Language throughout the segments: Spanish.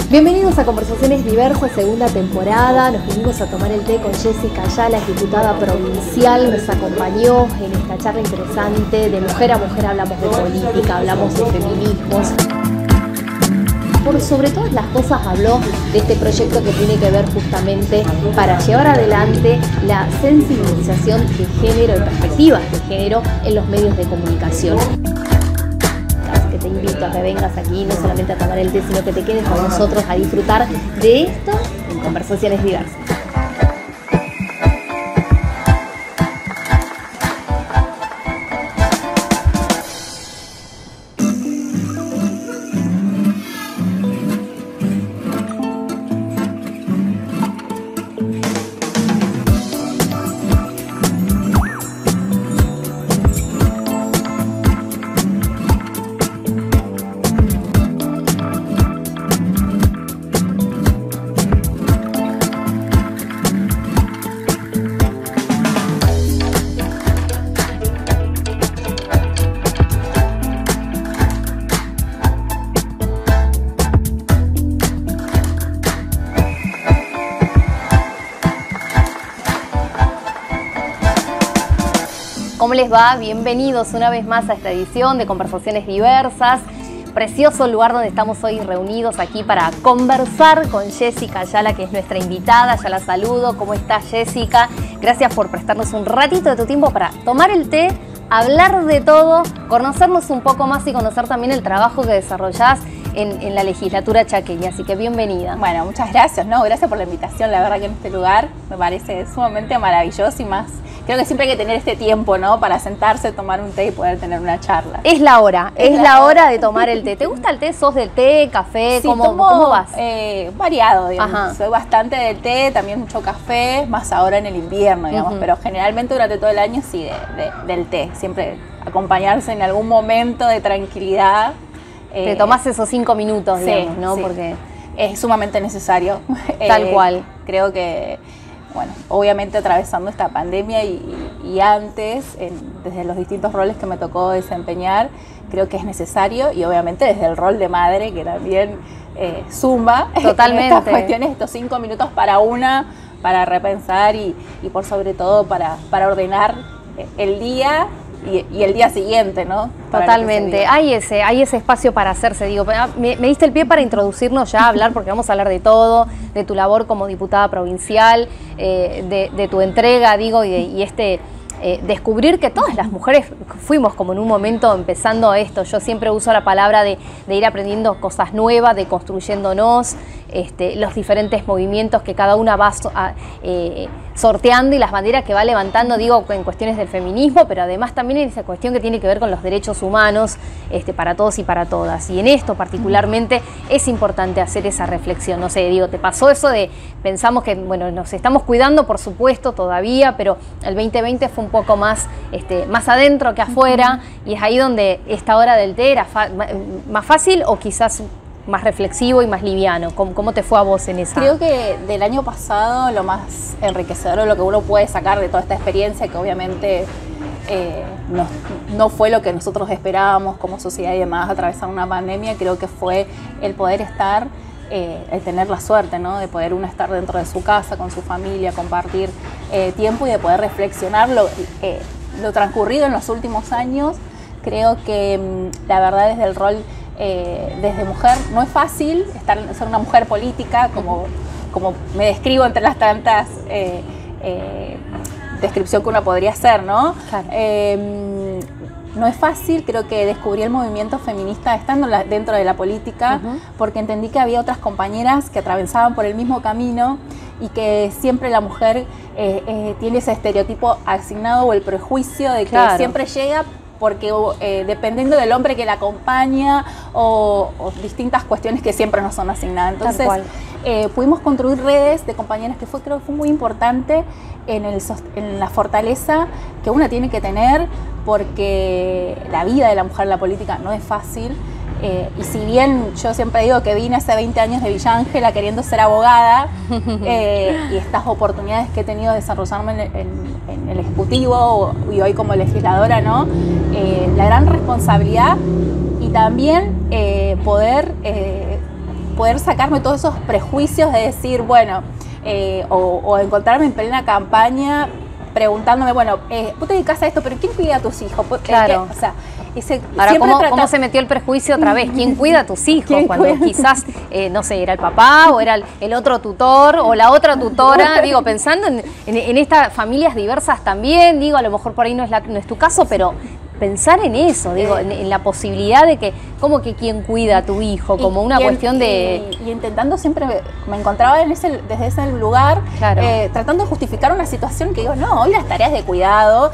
Bienvenidos a Conversaciones Diversas, segunda temporada. Nos vinimos a tomar el té con Jessica Ayala, es diputada provincial. Nos acompañó en esta charla interesante. De mujer a mujer hablamos de política, hablamos de feminismos. Por sobre todas las cosas habló de este proyecto que tiene que ver justamente para llevar adelante la sensibilización de género y perspectivas de género en los medios de comunicación. Así que te invito a que vengas aquí no solamente a tomar el té, sino que te quedes con nosotros a disfrutar de esto en Conversaciones Diversas. ¿Cómo les va? Bienvenidos una vez más a esta edición de Conversaciones Diversas. Precioso lugar donde estamos hoy reunidos aquí para conversar con Jessica Ayala, que es nuestra invitada. Ya la saludo. ¿Cómo estás, Jessica? Gracias por prestarnos un ratito de tu tiempo para tomar el té, hablar de todo, conocernos un poco más y conocer también el trabajo que desarrollás en la legislatura chaqueña. Así que bienvenida. Bueno, muchas gracias, ¿no? Gracias por la invitación. La verdad que en este lugar me parece sumamente maravilloso y más. Creo que siempre hay que tener este tiempo, ¿no? Para sentarse, tomar un té y poder tener una charla. Es la hora, es la hora de tomar el té. ¿Te gusta el té? ¿Sos del té, café? Sí, ¿Cómo vas? Variado, digamos. Soy bastante del té, también mucho café, más ahora en el invierno, digamos. Pero generalmente durante todo el año sí, del té. Siempre acompañarse en algún momento de tranquilidad. Te tomás esos 5 minutos, digamos, ¿no? Sí. Porque es sumamente necesario. Tal cual. Creo que... Bueno, obviamente atravesando esta pandemia y antes, desde los distintos roles que me tocó desempeñar, creo que es necesario y obviamente desde el rol de madre que también suma totalmente estas cuestiones, estos 5 minutos para repensar y por sobre todo para ordenar el día y el día siguiente, ¿no? Totalmente. Hay ese espacio para hacerse. Digo, me diste el pie para introducirnos ya a hablar, porque vamos a hablar de todo, de tu labor como diputada provincial, de tu entrega, digo, y descubrir que todas las mujeres fuimos como en un momento empezando esto. Yo siempre uso la palabra de ir aprendiendo cosas nuevas, de construyéndonos, los diferentes movimientos que cada una va sorteando y las banderas que va levantando, digo, en cuestiones del feminismo, pero además también en esa cuestión que tiene que ver con los derechos humanos para todos y para todas. Y en esto particularmente es importante hacer esa reflexión. No sé, digo, ¿te pasó eso de pensamos que, bueno, nos estamos cuidando, por supuesto, todavía, pero el 2020 fue un poco más adentro que afuera, y es ahí donde esta hora del té era más fácil o quizás más reflexivo y más liviano? ¿Cómo te fue a vos en esa? Creo que del año pasado lo más enriquecedor, lo que uno puede sacar de toda esta experiencia, que obviamente no fue lo que nosotros esperábamos como sociedad y demás, atravesar una pandemia, creo que fue el poder estar, el tener la suerte, ¿no? De poder uno estar dentro de su casa, con su familia, compartir tiempo y de poder reflexionar lo transcurrido en los últimos años. Creo que la verdad desde el rol desde mujer no es fácil ser una mujer política, como me describo entre las tantas descripción que uno podría hacer, ¿no? Claro. No es fácil. Creo que descubrí el movimiento feminista estando dentro de la política, porque entendí que había otras compañeras que atravesaban por el mismo camino y que siempre la mujer tiene ese estereotipo asignado o el prejuicio de que siempre llega porque dependiendo del hombre que la acompaña o distintas cuestiones que siempre nos son asignadas. Entonces pudimos construir redes de compañeras que creo que fue muy importante en la fortaleza que una tiene que tener, porque la vida de la mujer en la política no es fácil. Y si bien yo siempre digo que vine hace 20 años de Villa Ángela queriendo ser abogada, y estas oportunidades que he tenido de desarrollarme en el Ejecutivo y hoy como legisladora, ¿no? La gran responsabilidad y también poder sacarme todos esos prejuicios de decir, bueno, o encontrarme en plena campaña preguntándome, bueno, vos te dedicas a esto, pero ¿quién cuida a tus hijos? Claro. O sea, ahora, ¿cómo se metió el prejuicio otra vez? ¿Quién cuida a tus hijos? Cuando quizás, no sé, era el papá o era el otro tutor o la otra tutora. Digo, pensando en estas familias diversas también, digo, a lo mejor por ahí no es tu caso, pero pensar en eso, digo, en la posibilidad de que, como que quién cuida a tu hijo, como una cuestión de... Y intentando siempre, me encontraba desde ese lugar, claro, tratando de justificar una situación que digo, no, hoy las tareas de cuidado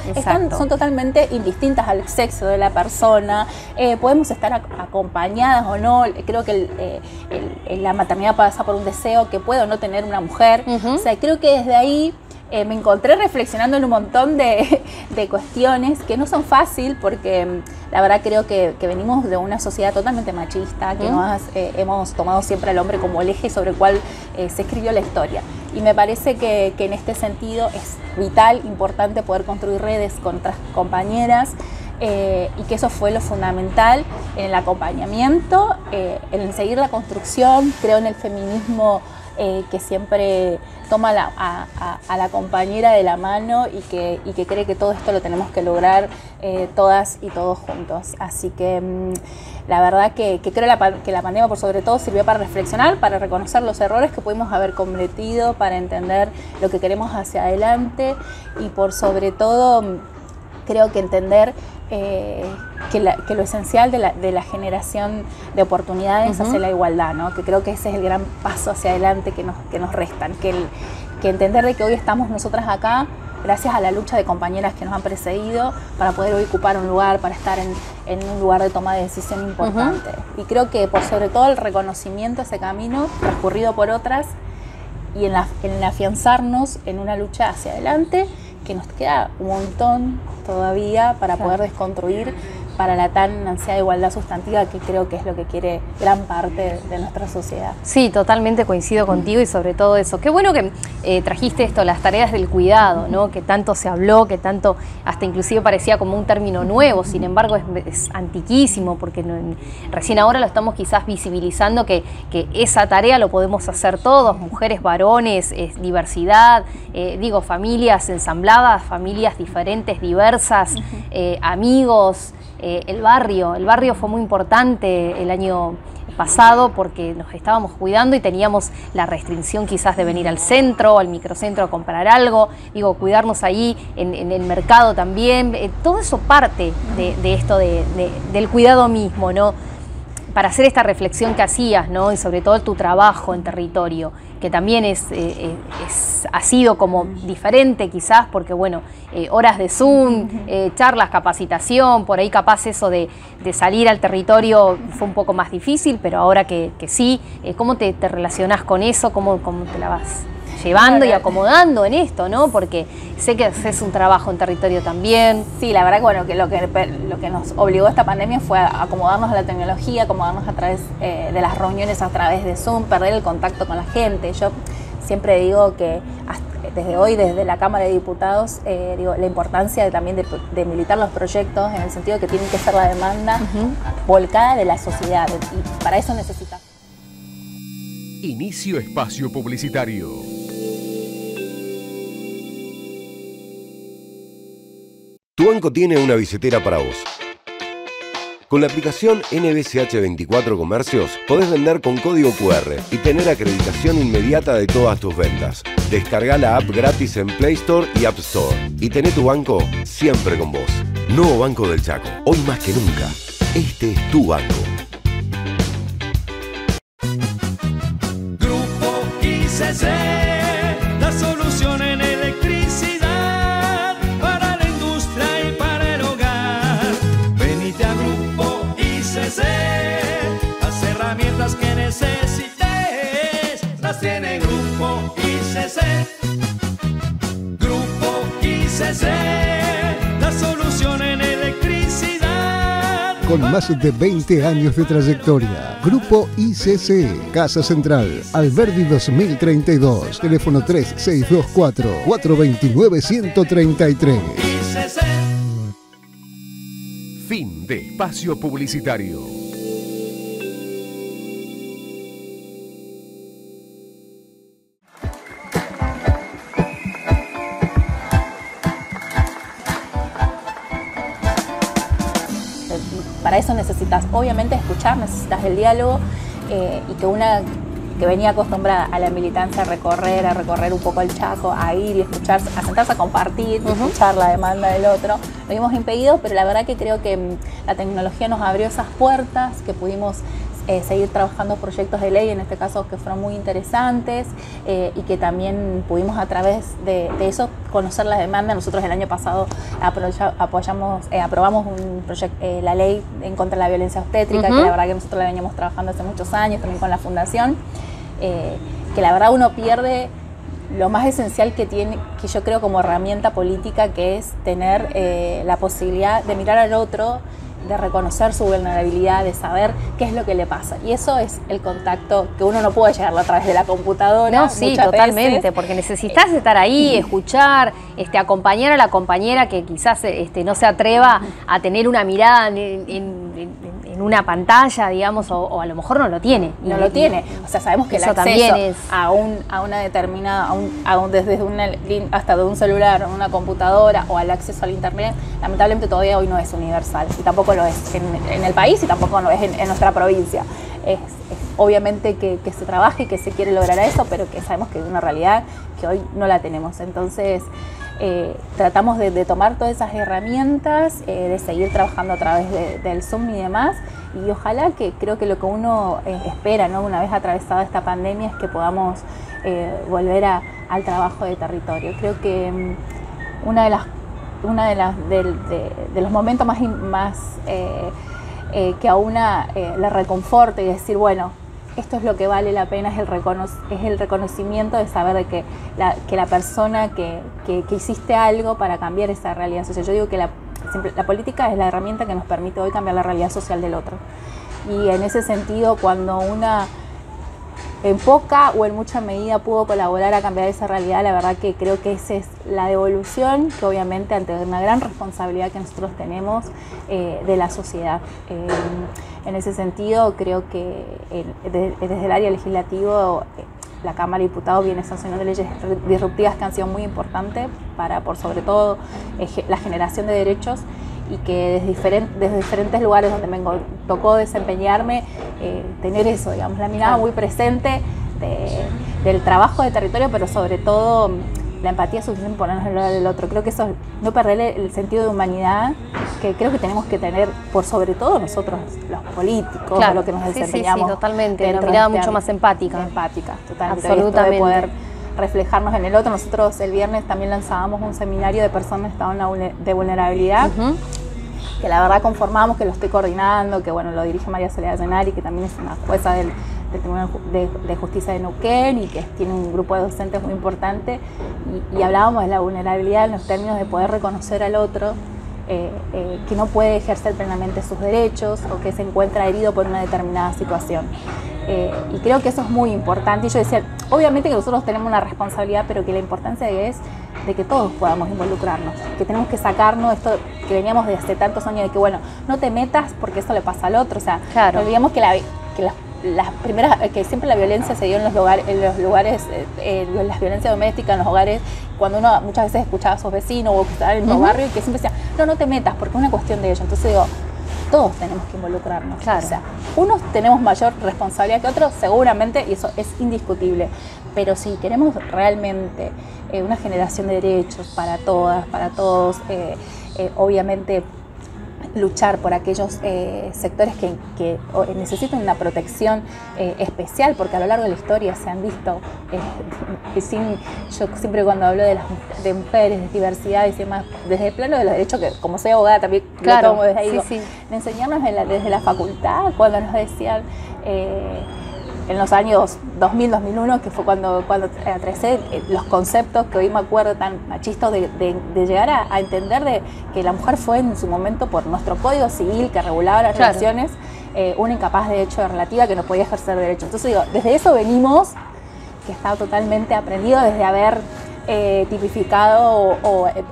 son totalmente indistintas al sexo de la persona, podemos estar acompañadas o no, creo que la maternidad pasa por un deseo que puede o no tener una mujer, o sea, creo que desde ahí me encontré reflexionando en un montón de cuestiones que no son fácil porque la verdad creo que venimos de una sociedad totalmente machista, que hemos tomado siempre al hombre como el eje sobre el cual se escribió la historia. Y me parece que en este sentido es vital, importante poder construir redes con otras compañeras y que eso fue lo fundamental en el acompañamiento, en seguir la construcción. Creo en el feminismo que siempre toma a la compañera de la mano y que cree que todo esto lo tenemos que lograr todas y todos juntos. Así que la verdad que creo que la pandemia por sobre todo sirvió para reflexionar, para reconocer los errores que pudimos haber cometido, para entender lo que queremos hacia adelante y por sobre todo creo que entender que lo esencial de la generación de oportunidades hacia la igualdad, ¿no? Que creo que ese es el gran paso hacia adelante que nos restan, que entender de que hoy estamos nosotras acá gracias a la lucha de compañeras que nos han precedido para poder hoy ocupar un lugar, para estar en un lugar de toma de decisión importante. Y creo que por sobre todo el reconocimiento a ese camino transcurrido por otras y en afianzarnos en una lucha hacia adelante, que nos queda un montón todavía para poder desconstruir para la tan ansiada igualdad sustantiva que creo que es lo que quiere gran parte de nuestra sociedad. Sí, totalmente coincido contigo y sobre todo eso. Qué bueno que trajiste esto, las tareas del cuidado, ¿no? Que tanto se habló, que tanto hasta inclusive parecía como un término nuevo, sin embargo es antiquísimo porque recién ahora lo estamos quizás visibilizando que esa tarea lo podemos hacer todos, mujeres, varones, diversidad, digo, familias ensambladas, familias diferentes, diversas, amigos. El barrio fue muy importante el año pasado porque nos estábamos cuidando y teníamos la restricción quizás de venir al centro, al microcentro a comprar algo, digo, cuidarnos ahí en el mercado también, todo eso parte de esto del cuidado mismo, ¿no? Para hacer esta reflexión que hacías, ¿no? Y sobre todo tu trabajo en territorio, que también ha sido como diferente quizás, porque bueno, horas de Zoom, charlas, capacitación, por ahí capaz eso de salir al territorio fue un poco más difícil, pero ahora que sí, ¿cómo te relacionás con eso? ¿Cómo te la vas llevando y acomodando en esto, ¿no? Porque sé que haces un trabajo en territorio también. Sí, la verdad que bueno, que lo que nos obligó esta pandemia fue a acomodarnos a la tecnología, acomodarnos a través de las reuniones a través de Zoom, perder el contacto con la gente. Yo siempre digo que desde hoy, desde la Cámara de Diputados, digo, la importancia también de militar los proyectos en el sentido de que tienen que ser la demanda volcada de la sociedad y para eso necesitamos. Inicio espacio publicitario. Tu banco tiene una billetera para vos. Con la aplicación NBCH 24 Comercios podés vender con código QR y tener acreditación inmediata de todas tus ventas. Descarga la app gratis en Play Store y App Store y tené tu banco siempre con vos. Nuevo Banco del Chaco, hoy más que nunca. Este es tu banco. Grupo ICC, la solución en electricidad para la industria y para el hogar. Venite a Grupo ICC, las herramientas que necesites las tiene Grupo ICC. Grupo ICC, la solución en electricidad. Con más de 20 años de trayectoria, Grupo ICC, Casa Central, Alberdi 2032, teléfono 3624-429-133. Fin de espacio publicitario. para eso necesitas, obviamente, escuchar, necesitas el diálogo, y que una que venía acostumbrada a la militancia, a recorrer un poco el Chaco, a ir y escuchar, a sentarse a compartir, escuchar la demanda del otro, lo vimos impedido, pero la verdad que creo que la tecnología nos abrió esas puertas, que pudimos seguir trabajando proyectos de ley, en este caso que fueron muy interesantes, y que también pudimos a través de eso conocer la demanda. Nosotros el año pasado aprobamos la ley en contra de la violencia obstétrica, que la verdad que nosotros la veníamos trabajando hace muchos años, también con la fundación, que la verdad uno pierde lo más esencial que tiene, que yo creo como herramienta política, que es tener la posibilidad de mirar al otro, de reconocer su vulnerabilidad, de saber qué es lo que le pasa. Y eso es el contacto que uno no puede llegarlo a través de la computadora. No, sí, totalmente, veces, porque necesitas estar ahí, escuchar, acompañar a la compañera que quizás no se atreva a tener una mirada en una pantalla, digamos, o a lo mejor no lo tiene. No lo tiene. O sea, sabemos que el acceso a una determinada, desde hasta de un celular, o una computadora, o al acceso al internet, lamentablemente todavía hoy no es universal. Y tampoco lo es en el país, y tampoco lo es en nuestra provincia. Es obviamente que se trabaje, que se quiere lograr eso, pero que sabemos que es una realidad que hoy no la tenemos. Entonces, tratamos de tomar todas esas herramientas, de seguir trabajando a través del Zoom y demás, y ojalá, que creo que lo que uno espera, ¿no?, una vez atravesada esta pandemia, es que podamos volver al trabajo de territorio. Creo que uno de los momentos más que a una le reconforta y decir, bueno, esto es lo que vale la pena, es el reconocimiento de saber de que la persona que hiciste algo para cambiar esa realidad social. Yo digo que la política es la herramienta que nos permite hoy cambiar la realidad social del otro. Y en ese sentido, cuando una en poca o en mucha medida pudo colaborar a cambiar esa realidad, la verdad que creo que esa es la devolución, que obviamente ante una gran responsabilidad que nosotros tenemos de la sociedad. En ese sentido, creo que desde el área legislativo, la Cámara de Diputados viene sancionando leyes disruptivas que han sido muy importantes para, por sobre todo, la generación de derechos, y que desde diferentes lugares donde me tocó desempeñarme, tener eso, digamos, la mirada muy presente del trabajo de territorio, pero sobre todo la empatía suficiente en ponernos en el lugar del otro. Creo que eso, no perder el sentido de humanidad, que creo que tenemos que tener, por sobre todo nosotros, los políticos, claro, lo que nos desempeñamos. Sí, totalmente, una mirada mucho más empática. Empática, totalmente. Absolutamente. De poder reflejarnos en el otro. Nosotros el viernes también lanzábamos un seminario de personas en estado de vulnerabilidad, que la verdad conformamos, que lo estoy coordinando, que bueno, lo dirige María Soledad Llenari, que también es una jueza del Tribunal de Justicia de Neuquén, y que tiene un grupo de docentes muy importante, y hablábamos de la vulnerabilidad en los términos de poder reconocer al otro, que no puede ejercer plenamente sus derechos, o que se encuentra herido por una determinada situación. Y creo que eso es muy importante. Y yo decía, obviamente que nosotros tenemos una responsabilidad, pero que la importancia es de que todos podamos involucrarnos, que tenemos que sacarnos esto que veníamos de hace tantos años, de que bueno, no te metas porque eso le pasa al otro. O sea, claro, no olvidemos que las primeras, que siempre la violencia se dio en los lugares, las violencias domésticas en los hogares, cuando uno muchas veces escuchaba a sus vecinos o que estaban en el mismo barrio, y que siempre decían, no te metas porque es una cuestión de ellos. Entonces digo, todos tenemos que involucrarnos. Claro. O sea, unos tenemos mayor responsabilidad que otros, seguramente, y eso es indiscutible. Pero si queremos realmente una generación de derechos para todas, para todos, obviamente luchar por aquellos sectores que necesitan una protección especial, porque a lo largo de la historia se han visto, yo siempre cuando hablo de mujeres, de diversidad y demás, desde el plano de los derechos, que como soy abogada también, claro, lo tomo desde ahí, digo, de enseñarnos desde la facultad, cuando nos decían, en los años 2000, 2001, que fue cuando atravesé los conceptos que hoy me acuerdo tan machistas, de llegar a entender que la mujer fue en su momento, por nuestro código civil que regulaba las relaciones, una incapaz de hecho relativa, que no podía ejercer derechos. Entonces digo, desde eso venimos, que está totalmente aprendido, desde haber tipificado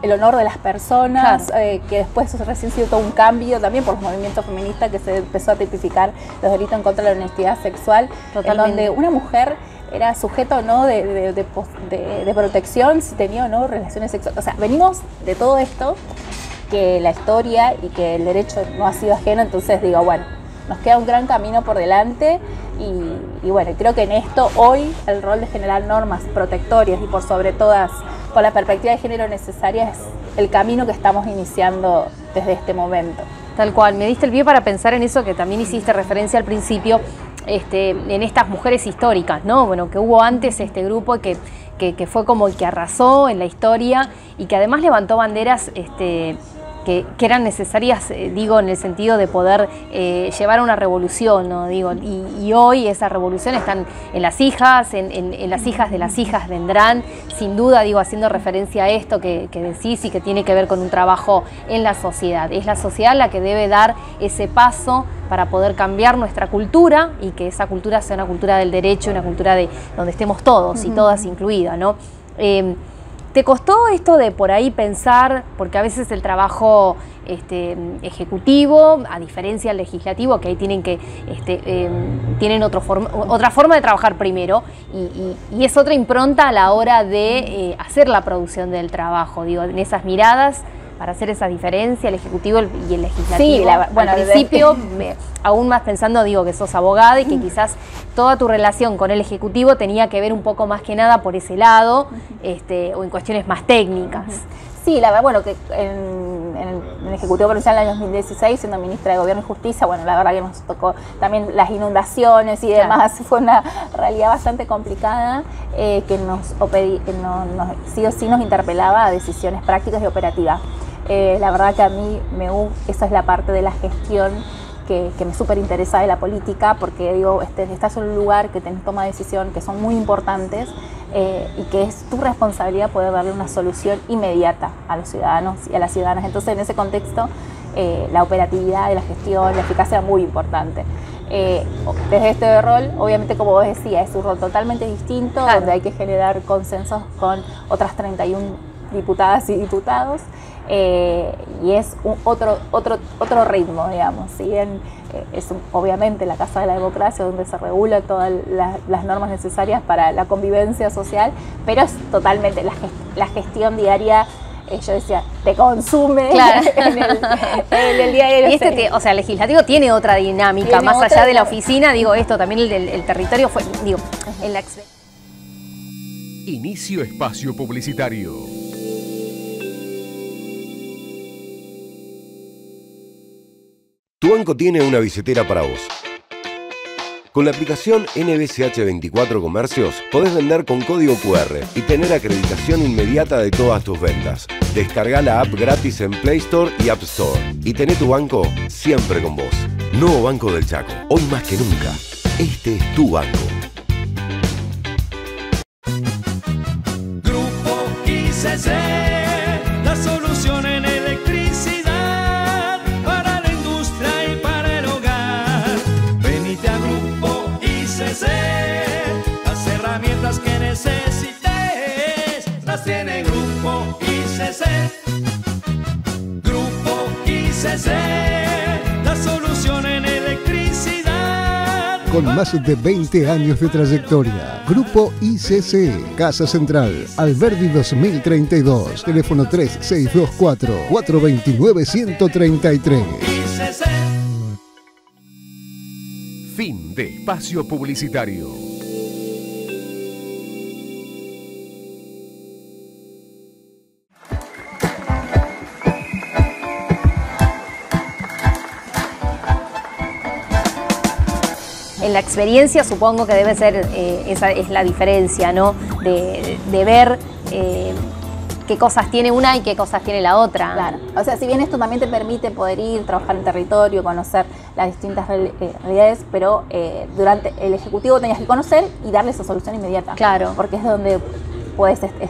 el honor de las personas, claro, que después recién sido todo un cambio también por los movimientos feministas, que se empezó a tipificar los delitos en contra de la honestidad sexual, en donde una mujer era sujeto, ¿no?, de protección si tenía o no relaciones sexuales. O sea, venimos de todo esto, que la historia y que el derecho no ha sido ajeno, entonces digo, bueno, nos queda un gran camino por delante y bueno, creo que en esto hoy el rol de generar normas protectorias y por sobre todas con la perspectiva de género necesaria es el camino que estamos iniciando desde este momento. Tal cual, me diste el pie para pensar en eso que también hiciste referencia al principio, en estas mujeres históricas, ¿no? Bueno, que hubo antes este grupo que fue como el que arrasó en la historia y que además levantó banderas que eran necesarias, digo, en el sentido de poder llevar a una revolución, ¿no? Digo, y hoy esa revolución están en las hijas, en las hijas de las hijas vendrán, sin duda, digo, haciendo referencia a esto que decís y que tiene que ver con un trabajo en la sociedad. Es la sociedad la que debe dar ese paso para poder cambiar nuestra cultura y que esa cultura sea una cultura del derecho, una cultura de donde estemos todos y todas incluidas, ¿no? ¿Te costó esto de por ahí pensar, porque a veces el trabajo ejecutivo, a diferencia del legislativo, que ahí tienen otra forma de trabajar primero y es otra impronta a la hora de hacer la producción del trabajo, digo, en esas miradas para hacer esa diferencia, el ejecutivo y el legislativo? Sí, bueno, al principio, aún más pensando, digo, que sos abogada y que quizás toda tu relación con el ejecutivo tenía que ver un poco más que nada por ese lado, o en cuestiones más técnicas. Sí, la verdad, bueno, que en el Ejecutivo Provincial del año 2016, siendo ministra de Gobierno y Justicia, bueno, la verdad que nos tocó también las inundaciones y demás, fue una realidad bastante complicada que sí o sí nos interpelaba a decisiones prácticas y operativas. La verdad que a mí esa es la parte de la gestión que me súper interesa de la política, porque digo, estás en un lugar que tenés toma de decisión que son muy importantes y que es tu responsabilidad poder darle una solución inmediata a los ciudadanos y a las ciudadanas. Entonces, en ese contexto, la operatividad de la gestión, la eficacia es muy importante. Desde este rol, obviamente, como vos decías, es un rol totalmente distinto, claro, donde hay que generar consensos con otras 31 diputadas y diputados. Y es otro ritmo, digamos. Si bien es obviamente la Casa de la Democracia donde se regula todas las normas necesarias para la convivencia social, pero es totalmente la gestión diaria. Yo decía, te consume, claro, en el día a día. Y o sea, el legislativo tiene otra dinámica, más allá de la oficina, digo, esto también el territorio fue, digo, en la... Inicio espacio publicitario. Tu banco tiene una billetera para vos. Con la aplicación NBCH 24 Comercios podés vender con código QR y tener acreditación inmediata de todas tus ventas. Descarga la app gratis en Play Store y App Store y tené tu banco siempre con vos. Nuevo Banco del Chaco, hoy más que nunca. Este es tu banco. Grupo ICC, la solución en electricidad para la industria y para el hogar. Venite a Grupo ICC, las herramientas que necesites las tiene Grupo ICC. Grupo ICC, la solución en electricidad. Con más de 20 años de trayectoria, Grupo ICC, Casa Central, Alberdi 2032, teléfono 3624-429-133. Fin de espacio publicitario. En la experiencia supongo que debe ser, esa es la diferencia, ¿no? De ver qué cosas tiene una y qué cosas tiene la otra. Claro, o sea, si bien esto también te permite poder ir, trabajar en territorio, conocer las distintas realidades, pero durante el Ejecutivo tenías que conocer y darle esa solución inmediata. Claro. Porque es donde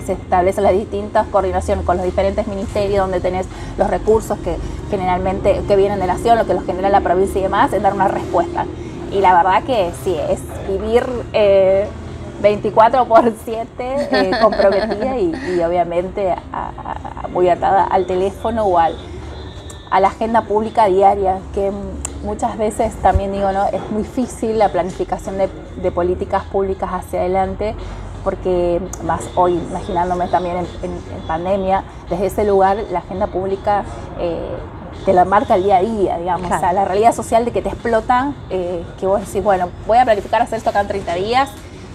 se establecen las distintas coordinaciones con los diferentes ministerios, donde tenés los recursos que generalmente que vienen de la nación, lo que los genera la provincia y demás, en dar una respuesta. Y la verdad que sí, es vivir 24/7 comprometida y obviamente muy atada al teléfono o a la agenda pública diaria, que muchas veces también digo, ¿no? Es muy difícil la planificación de políticas públicas hacia adelante porque más hoy, imaginándome también en pandemia, desde ese lugar la agenda pública te la marca el día a día, digamos, Claro. o sea, la realidad social de que te explota, que vos decís, bueno, voy a planificar hacer esto acá en 30 días,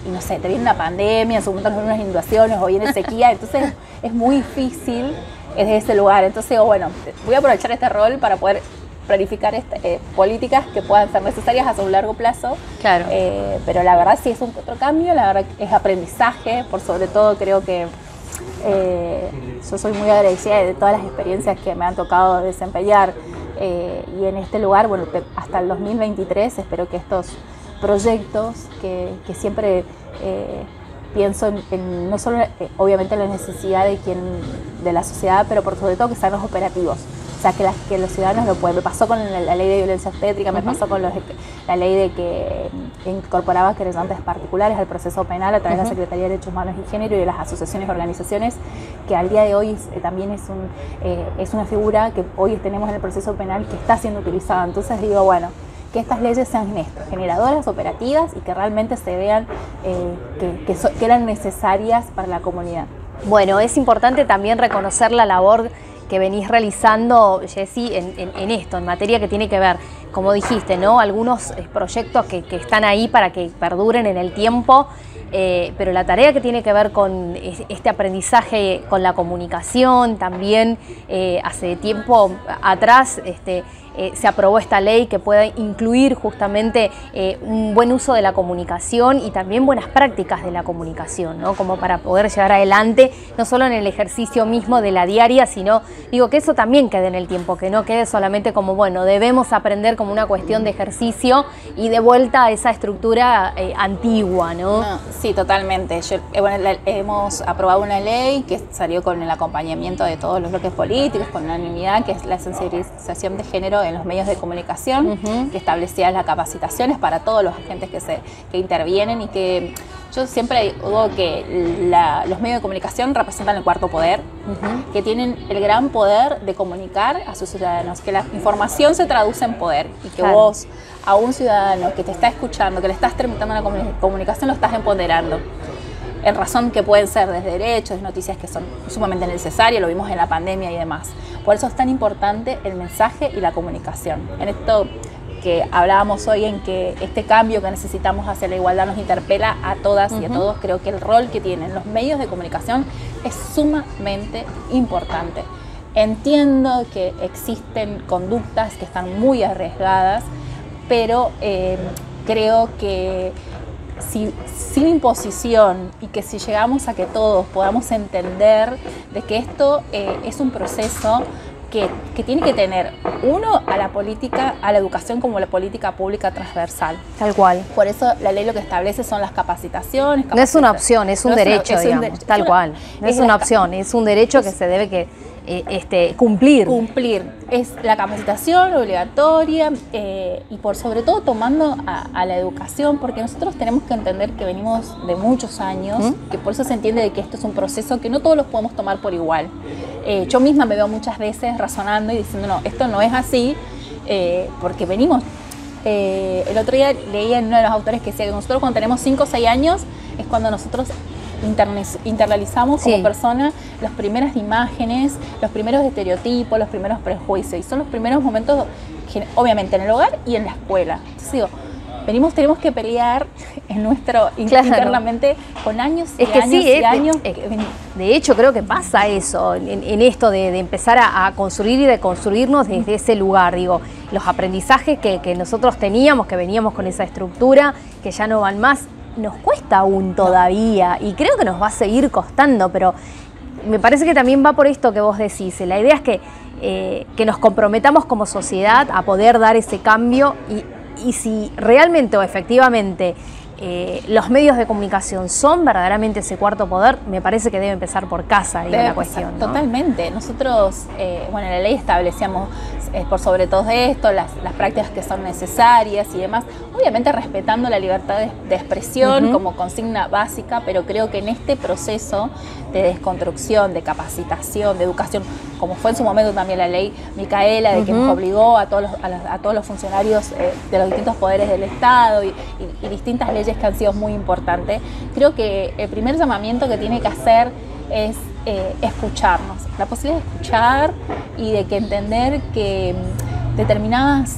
y no sé, te viene una pandemia, en su momento nos vienen unas inundaciones o viene sequía, entonces es muy difícil desde ese lugar. Entonces digo, bueno, voy a aprovechar este rol para poder planificar políticas que puedan ser necesarias a un largo plazo. Claro. Pero la verdad sí es otro cambio, la verdad es aprendizaje, por sobre todo creo que yo soy muy agradecida de todas las experiencias que me han tocado desempeñar y en este lugar, bueno, hasta el 2023 espero que estos proyectos que siempre pienso en no solo obviamente la necesidad de la sociedad, pero por sobre todo que sean los operativos. O sea, que los ciudadanos lo pueden. Me pasó con la ley de violencia obstétrica, me pasó con la ley de que incorporaba querellantes particulares al proceso penal a través de la Secretaría de Derechos Humanos y Género y de las asociaciones y organizaciones, que al día de hoy también es una figura que hoy tenemos en el proceso penal que está siendo utilizada. Entonces digo, bueno, que estas leyes sean generadoras, operativas y que realmente se vean que eran necesarias para la comunidad. Bueno, es importante también reconocer la labor que venís realizando, Jessy, en esto, en materia que tiene que ver, como dijiste, ¿no? Algunos proyectos que están ahí para que perduren en el tiempo, pero la tarea que tiene que ver con este aprendizaje con la comunicación, también hace tiempo atrás se aprobó esta ley que puede incluir justamente un buen uso de la comunicación y también buenas prácticas de la comunicación, ¿no? Como para poder llevar adelante, no solo en el ejercicio mismo de la diaria, sino, digo, que eso también quede en el tiempo, que no quede solamente como, bueno, debemos aprender como una cuestión de ejercicio y de vuelta a esa estructura antigua, ¿no? No, sí, totalmente. Hemos aprobado una ley que salió con el acompañamiento de todos los bloques políticos, con unanimidad, que es la sensibilización de género en los medios de comunicación, que establecía las capacitaciones para todos los agentes que intervienen y que yo siempre digo que los medios de comunicación representan el cuarto poder, que tienen el gran poder de comunicar a sus ciudadanos, que la información se traduce en poder y que vos a un ciudadano que te está escuchando, que le estás tramitando la comunicación, lo estás empoderando. En razón que pueden ser desde derechos, noticias que son sumamente necesarias, lo vimos en la pandemia y demás. Por eso es tan importante el mensaje y la comunicación. En esto que hablábamos hoy, en que este cambio que necesitamos hacia la igualdad nos interpela a todas y a todos, creo que el rol que tienen los medios de comunicación es sumamente importante. Entiendo que existen conductas que están muy arriesgadas, pero creo que sin imposición y que si llegamos a que todos podamos entender de que esto es un proceso que tiene que tener uno a la política, a la educación como la política pública transversal. Tal cual. Por eso la ley lo que establece son las capacitaciones. No es una opción, es un derecho, digamos, tal cual. No es una opción, es un derecho que se debe cumplir. Es la capacitación obligatoria y por sobre todo tomando a la educación, porque nosotros tenemos que entender que venimos de muchos años, que por eso se entiende de que esto es un proceso que no todos los podemos tomar por igual. Yo misma me veo muchas veces razonando y diciendo, no, esto no es así, porque venimos. El otro día leía en uno de los autores que decía que nosotros cuando tenemos 5 o 6 años es cuando nosotros internalizamos como persona las primeras imágenes, los primeros estereotipos, los primeros prejuicios, y son los primeros momentos, obviamente en el hogar y en la escuela. Entonces digo, tenemos que pelear en internamente con años y años y años. De hecho, creo que pasa eso, en esto de empezar a construir y de construirnos desde ese lugar. Digo, los aprendizajes que nosotros teníamos, que veníamos con esa estructura, que ya no van más, nos cuesta aún todavía y creo que nos va a seguir costando, pero me parece que también va por esto que vos decís. La idea es que nos comprometamos como sociedad a poder dar ese cambio y si realmente o efectivamente los medios de comunicación son verdaderamente ese cuarto poder, me parece que debe empezar por casa, digo, la cuestión, ¿no? Totalmente. Nosotros, en la ley establecíamos por sobre todo esto, las prácticas que son necesarias y demás, obviamente respetando la libertad de expresión como consigna básica, pero creo que en este proceso de desconstrucción, de capacitación, de educación, como fue en su momento también la ley Micaela, de que nos obligó a todos los funcionarios de los distintos poderes del Estado y distintas leyes que han sido muy importantes. Creo que el primer llamamiento que tiene que hacer es escucharnos, la posibilidad de escuchar y de que entender que determinadas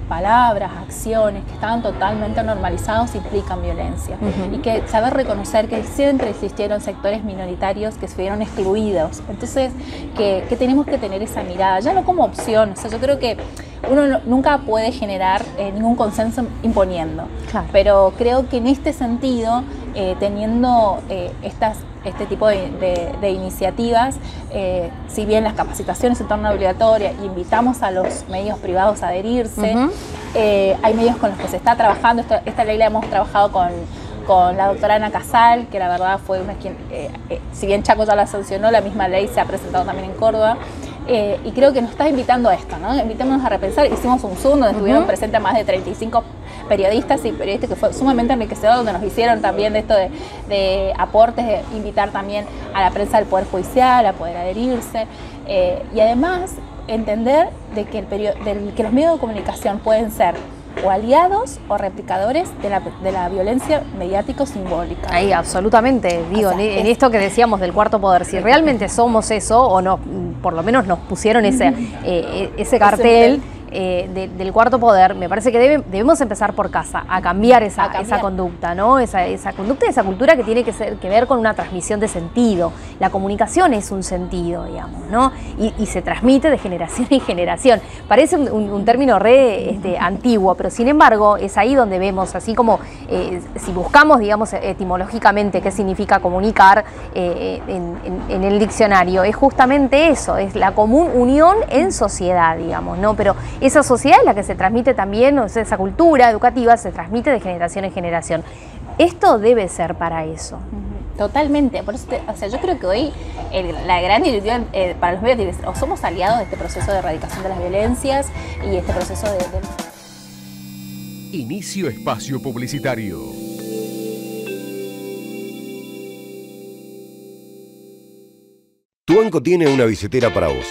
palabras, acciones que estaban totalmente normalizados implican violencia y que saber reconocer que siempre existieron sectores minoritarios que se vieron excluidos. Entonces, que tenemos que tener esa mirada, ya no como opción. O sea, yo creo que uno nunca puede generar ningún consenso imponiendo, pero creo que en este sentido, teniendo este tipo de iniciativas, si bien las capacitaciones se tornan obligatorias y invitamos a los medios privados a adherirse, hay medios con los que se está trabajando. Esta ley la hemos trabajado con la doctora Ana Casal, que la verdad fue una quien, si bien Chaco ya la sancionó, la misma ley se ha presentado también en Córdoba. Y creo que nos está invitando a esto, ¿no? Invitémonos a repensar. Hicimos un Zoom donde estuvieron presentes más de 35 periodistas y periodistas, que fue sumamente enriquecedor, donde nos hicieron también de esto de aportes, de invitar también a la prensa del Poder Judicial a poder adherirse, y además entender de que, que los medios de comunicación pueden ser o aliados o replicadores de la violencia mediático-simbólica. Ahí, absolutamente. Digo, o sea, en esto que decíamos del cuarto poder, si realmente somos eso, o no, por lo menos nos pusieron ese cartel del cuarto poder, me parece que debemos empezar por casa, a cambiar esa conducta, ¿no? Esa conducta y esa cultura que tiene que ver con una transmisión de sentido. La comunicación es un sentido, digamos, ¿no? Y se transmite de generación en generación. Parece un término antiguo, pero sin embargo es ahí donde vemos, así como si buscamos, digamos, etimológicamente qué significa comunicar en el diccionario, es justamente eso, es la común unión en sociedad, digamos, ¿no? Pero esa sociedad es la que se transmite también, o sea, esa cultura educativa se transmite de generación en generación. Esto debe ser para eso. Totalmente. Por eso o sea, yo creo que hoy la gran dirección para los medios es, o somos aliados de este proceso de erradicación de las violencias y este proceso de... Inicio espacio publicitario. Tu banco tiene una billetera para vos.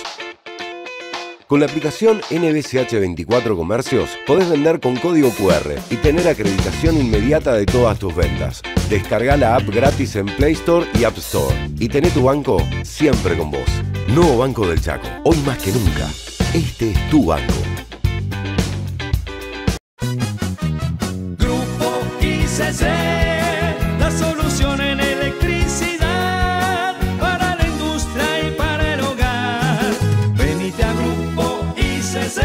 Con la aplicación NBCH24 Comercios podés vender con código QR y tener acreditación inmediata de todas tus ventas. Descarga la app gratis en Play Store y App Store y tené tu banco siempre con vos. Nuevo Banco del Chaco, hoy más que nunca, este es tu banco. Grupo ICC, la solución en electricidad para la industria y para el hogar. Venite a Grupo ICC,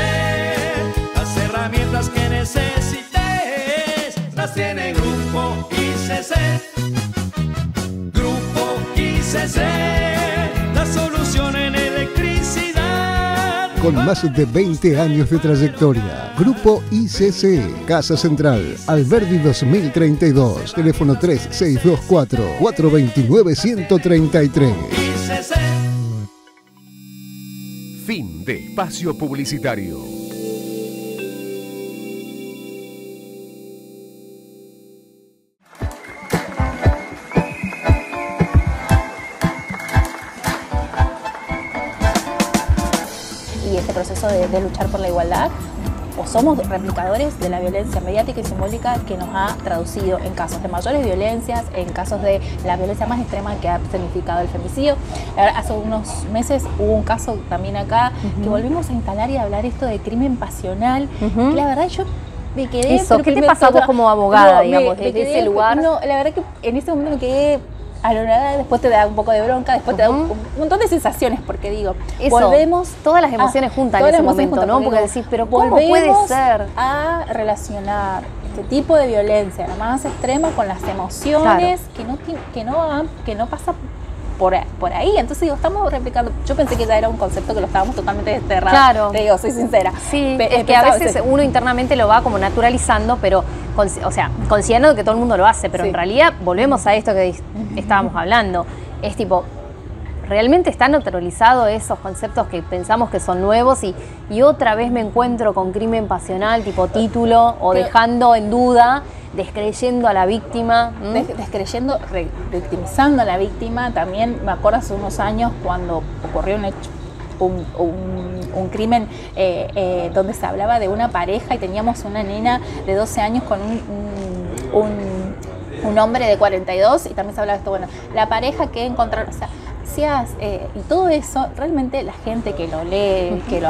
las herramientas que necesites las tiene Grupo ICC. Grupo ICC, la solución en electricidad. Con más de 20 años de trayectoria, Grupo ICC, Casa Central, Alberdi 2032, teléfono 3624-429-133. Fin de espacio publicitario. Y este proceso de luchar por la igualdad, o somos replicadores de la violencia mediática y simbólica que nos ha traducido en casos de mayores violencias, en casos de la violencia más extrema que ha significado el femicidio. Hace unos meses hubo un caso también acá que volvimos a instalar y a hablar esto de crimen pasional, que la verdad yo me quedé... Eso, ¿qué te pasó vos como abogada, digamos, de ese lugar? No, la verdad que en ese momento me quedé alorada, después te da un poco de bronca, después te da un montón de sensaciones, porque digo, eso, volvemos... Todas las emociones juntas en ese momento, ¿no? Porque decís, pero ¿cómo puede ser? A relacionar este tipo de violencia, la más extrema, con las emociones, claro, que no pasa por ahí. Entonces digo, estamos replicando. Yo pensé que ya era un concepto que lo estábamos totalmente desterrado. Claro. Te digo, soy sincera. Sí, es que a veces uno internamente lo va como naturalizando, pero, o sea, considerando que todo el mundo lo hace, pero en realidad volvemos a esto que estábamos hablando. Es tipo, realmente está naturalizado esos conceptos que pensamos que son nuevos y otra vez me encuentro con crimen pasional, tipo título, o dejando en duda, descreyendo a la víctima. Victimizando a la víctima. También me acuerdo hace unos años cuando ocurrió un hecho un crimen donde se hablaba de una pareja y teníamos una nena de 12 años con un hombre de 42 y también se hablaba de esto, bueno, la pareja que encontraron, o sea, y todo eso, realmente la gente que lo lee, que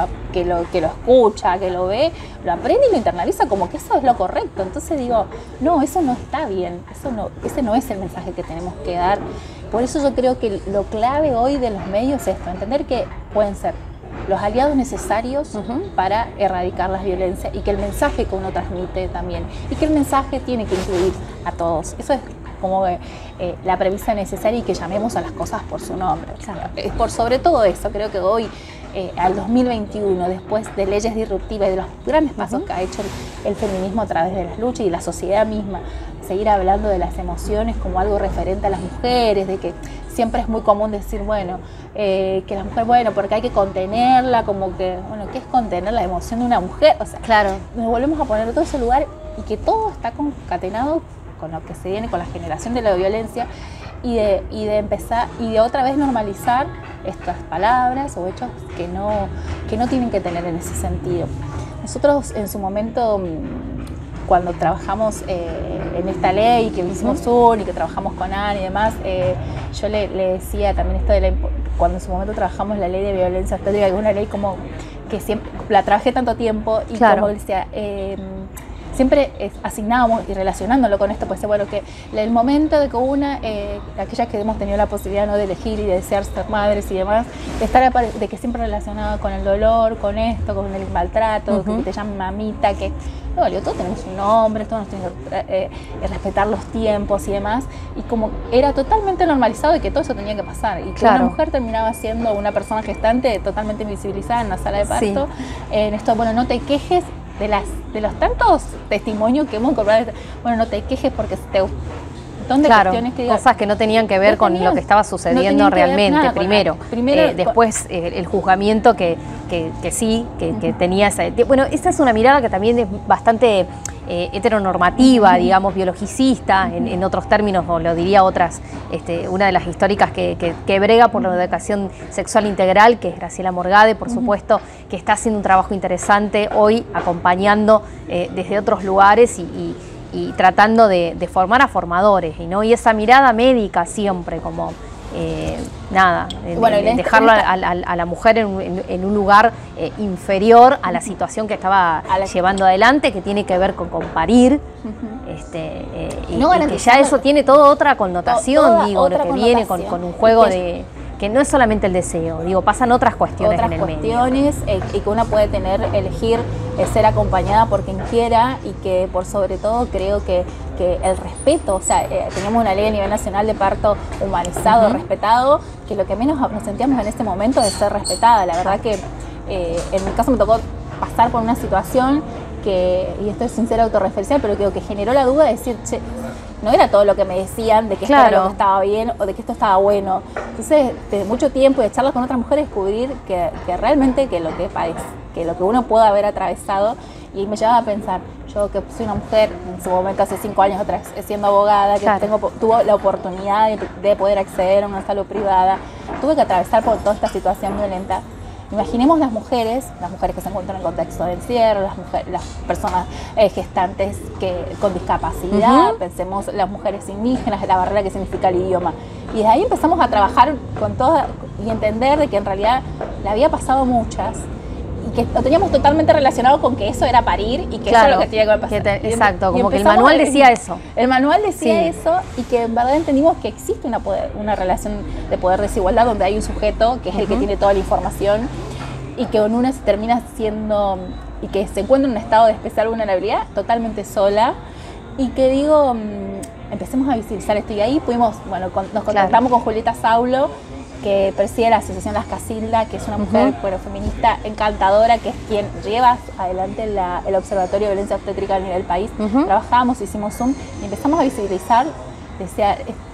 lo escucha, que lo ve, lo aprende y lo internaliza como que eso es lo correcto. Entonces digo, no, eso no está bien, ese no es el mensaje que tenemos que dar. Por eso yo creo que lo clave hoy de los medios es esto, entender que pueden ser los aliados necesarios para erradicar las violencias y que el mensaje que uno transmite también, y que el mensaje tiene que incluir a todos. Eso es como la premisa necesaria y que llamemos a las cosas por su nombre. Por sobre todo eso, creo que hoy, al 2021, después de leyes disruptivas y de los grandes pasos que ha hecho el feminismo a través de las luchas y la sociedad misma, seguir hablando de las emociones como algo referente a las mujeres, de que siempre es muy común decir, bueno, que la mujer, bueno, porque hay que contenerla, como que, bueno, ¿qué es contener la emoción de una mujer? O sea, claro, nos volvemos a poner todo ese lugar y que todo está concatenado con lo que se viene, con la generación de la violencia y de empezar y de otra vez normalizar estas palabras o hechos que no tienen que tener en ese sentido. Nosotros en su momento, cuando trabajamos en esta ley, que hicimos Zoom y que trabajamos con Ana y demás, yo le decía también esto de cuando en su momento trabajamos la ley de violencia obstétrica, que es una ley como que siempre la trabajé tanto tiempo y claro, como decía, siempre asignábamos y relacionándolo con esto, pues bueno, que el momento de que aquellas que hemos tenido la posibilidad, ¿no?, de elegir y de desear ser madres y demás, de que siempre relacionado con el dolor, con esto, con el maltrato, que te llaman mamita, que no, todos tenemos un nombre, todos nos tenemos que respetar los tiempos y demás, y como era totalmente normalizado de que todo eso tenía que pasar, y que claro, una mujer terminaba siendo una persona gestante totalmente invisibilizada en la sala de parto, en esto, bueno, no te quejes de los tantos testimonios que hemos incorporado, bueno, no te quejes porque claro, cosas que no tenían que ver con lo que estaba sucediendo realmente, primero después el juzgamiento que sí, que tenía esa... Bueno, esta es una mirada que también es bastante heteronormativa, digamos, biologicista, en otros términos, o lo diría otras, una de las históricas que brega por la educación sexual integral, que es Graciela Morgade, por supuesto, que está haciendo un trabajo interesante hoy, acompañando desde otros lugares y tratando de formar a formadores, ¿no? Y esa mirada médica siempre, como dejarlo a la mujer en un lugar inferior a la situación que estaba llevando adelante, que tiene que ver con parir, y que ya eso tiene toda otra connotación, digo, lo que viene con un juego de... que no es solamente el deseo, digo, pasan otras cuestiones en el medio. Y que una puede elegir ser acompañada por quien quiera, y que por sobre todo creo que el respeto, o sea, teníamos una ley a nivel nacional de parto humanizado, respetado, que lo que menos nos sentíamos en este momento es ser respetada. La verdad que en mi caso me tocó pasar por una situación y esto es sincera autorreferencial, pero creo que generó la duda de decir, che, no era todo lo que me decían de que esto era lo que estaba bien o de que esto estaba bueno. Entonces, de mucho tiempo y de charlas con otras mujeres, descubrir que realmente que lo que uno puede haber atravesado, y me llevaba a pensar, yo que soy una mujer, en su momento hace 5 años atrás, siendo abogada, que tuvo la oportunidad de poder acceder a una salud privada, tuve que atravesar por toda esta situación violenta. Imaginemos las mujeres que se encuentran en contexto de encierro, las personas gestantes con discapacidad, pensemos las mujeres indígenas, la barrera que significa el idioma. Y desde ahí empezamos a trabajar con todas y entender de que en realidad le había pasado muchas y que lo teníamos totalmente relacionado con que eso era parir y que eso es lo que tenía que pasar. Exacto, como que el manual decía eso. El manual decía eso, y que en verdad entendimos que existe una relación de poder desigualdad donde hay un sujeto que es el que tiene toda la información, y que una se termina siendo, y que se encuentra en un estado de especial vulnerabilidad totalmente sola, y que digo, empecemos a visibilizar esto. Y ahí pudimos, bueno, nos contactamos con Julieta Saulo, que preside la asociación Las Casildas, que es una mujer feminista encantadora, que es quien lleva adelante el Observatorio de Violencia Obstétrica a nivel país. Trabajamos, hicimos Zoom y empezamos a visibilizar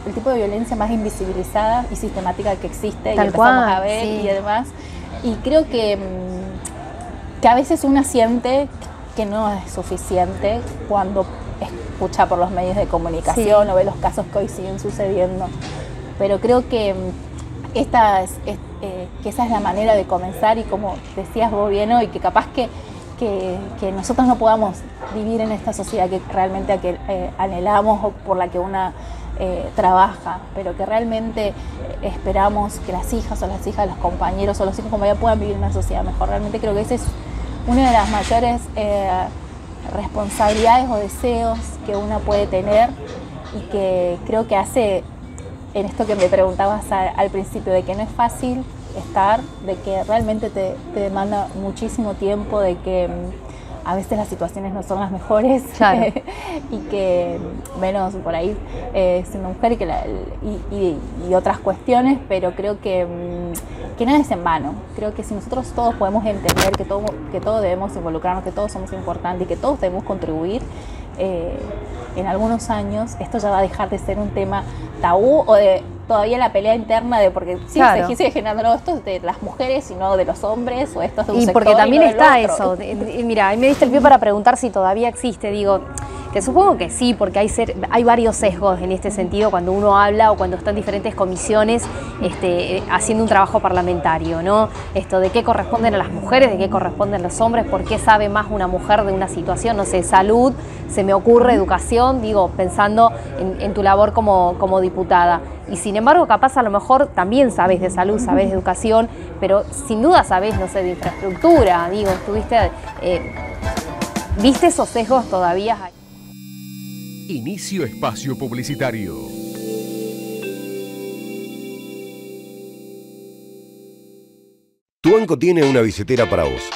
el tipo de violencia más invisibilizada y sistemática que existe, y empezamos a ver y demás. Y creo que a veces uno siente que no es suficiente cuando escucha por los medios de comunicación o ve los casos que hoy siguen sucediendo. Pero creo que que esa es la manera de comenzar y como decías vos bien hoy, que capaz que nosotros no podamos vivir en esta sociedad que realmente anhelamos o por la que una trabaja, pero que realmente esperamos que las hijas o las hijas de los compañeros o los hijos compañeros puedan vivir en una sociedad mejor. Realmente creo que esa es una de las mayores responsabilidades o deseos que una puede tener y que creo que hace en esto que me preguntabas al principio, de que no es fácil estar, de que realmente te demanda muchísimo tiempo, de que a veces las situaciones no son las mejores, claro. Y que menos por ahí siendo mujer y otras cuestiones, pero creo que nada es en vano. Creo que si nosotros todos podemos entender que todos debemos involucrarnos, que todos somos importantes y que todos debemos contribuir, en algunos años esto ya va a dejar de ser un tema tabú o de todavía la pelea interna de porque claro. sigue generando esto es de las mujeres y no de los hombres o esto es de un y sector porque también y no está del eso. otro. Mira, ahí me diste el pie para preguntar si todavía existe. Digo, que supongo que sí, porque hay varios sesgos en este sentido cuando uno habla o cuando están diferentes comisiones haciendo un trabajo parlamentario, ¿no? Esto de qué corresponden a las mujeres, de qué corresponden a los hombres, por qué sabe más una mujer de una situación, no sé, salud, se me ocurre educación, digo, pensando en tu labor como diputada. Y sin embargo, capaz a lo mejor también sabes de salud, sabes de educación, pero sin duda sabes, no sé, de infraestructura, digo, ¿viste esos sesgos todavía? Inicio espacio publicitario. Tu banco tiene una billetera para vos.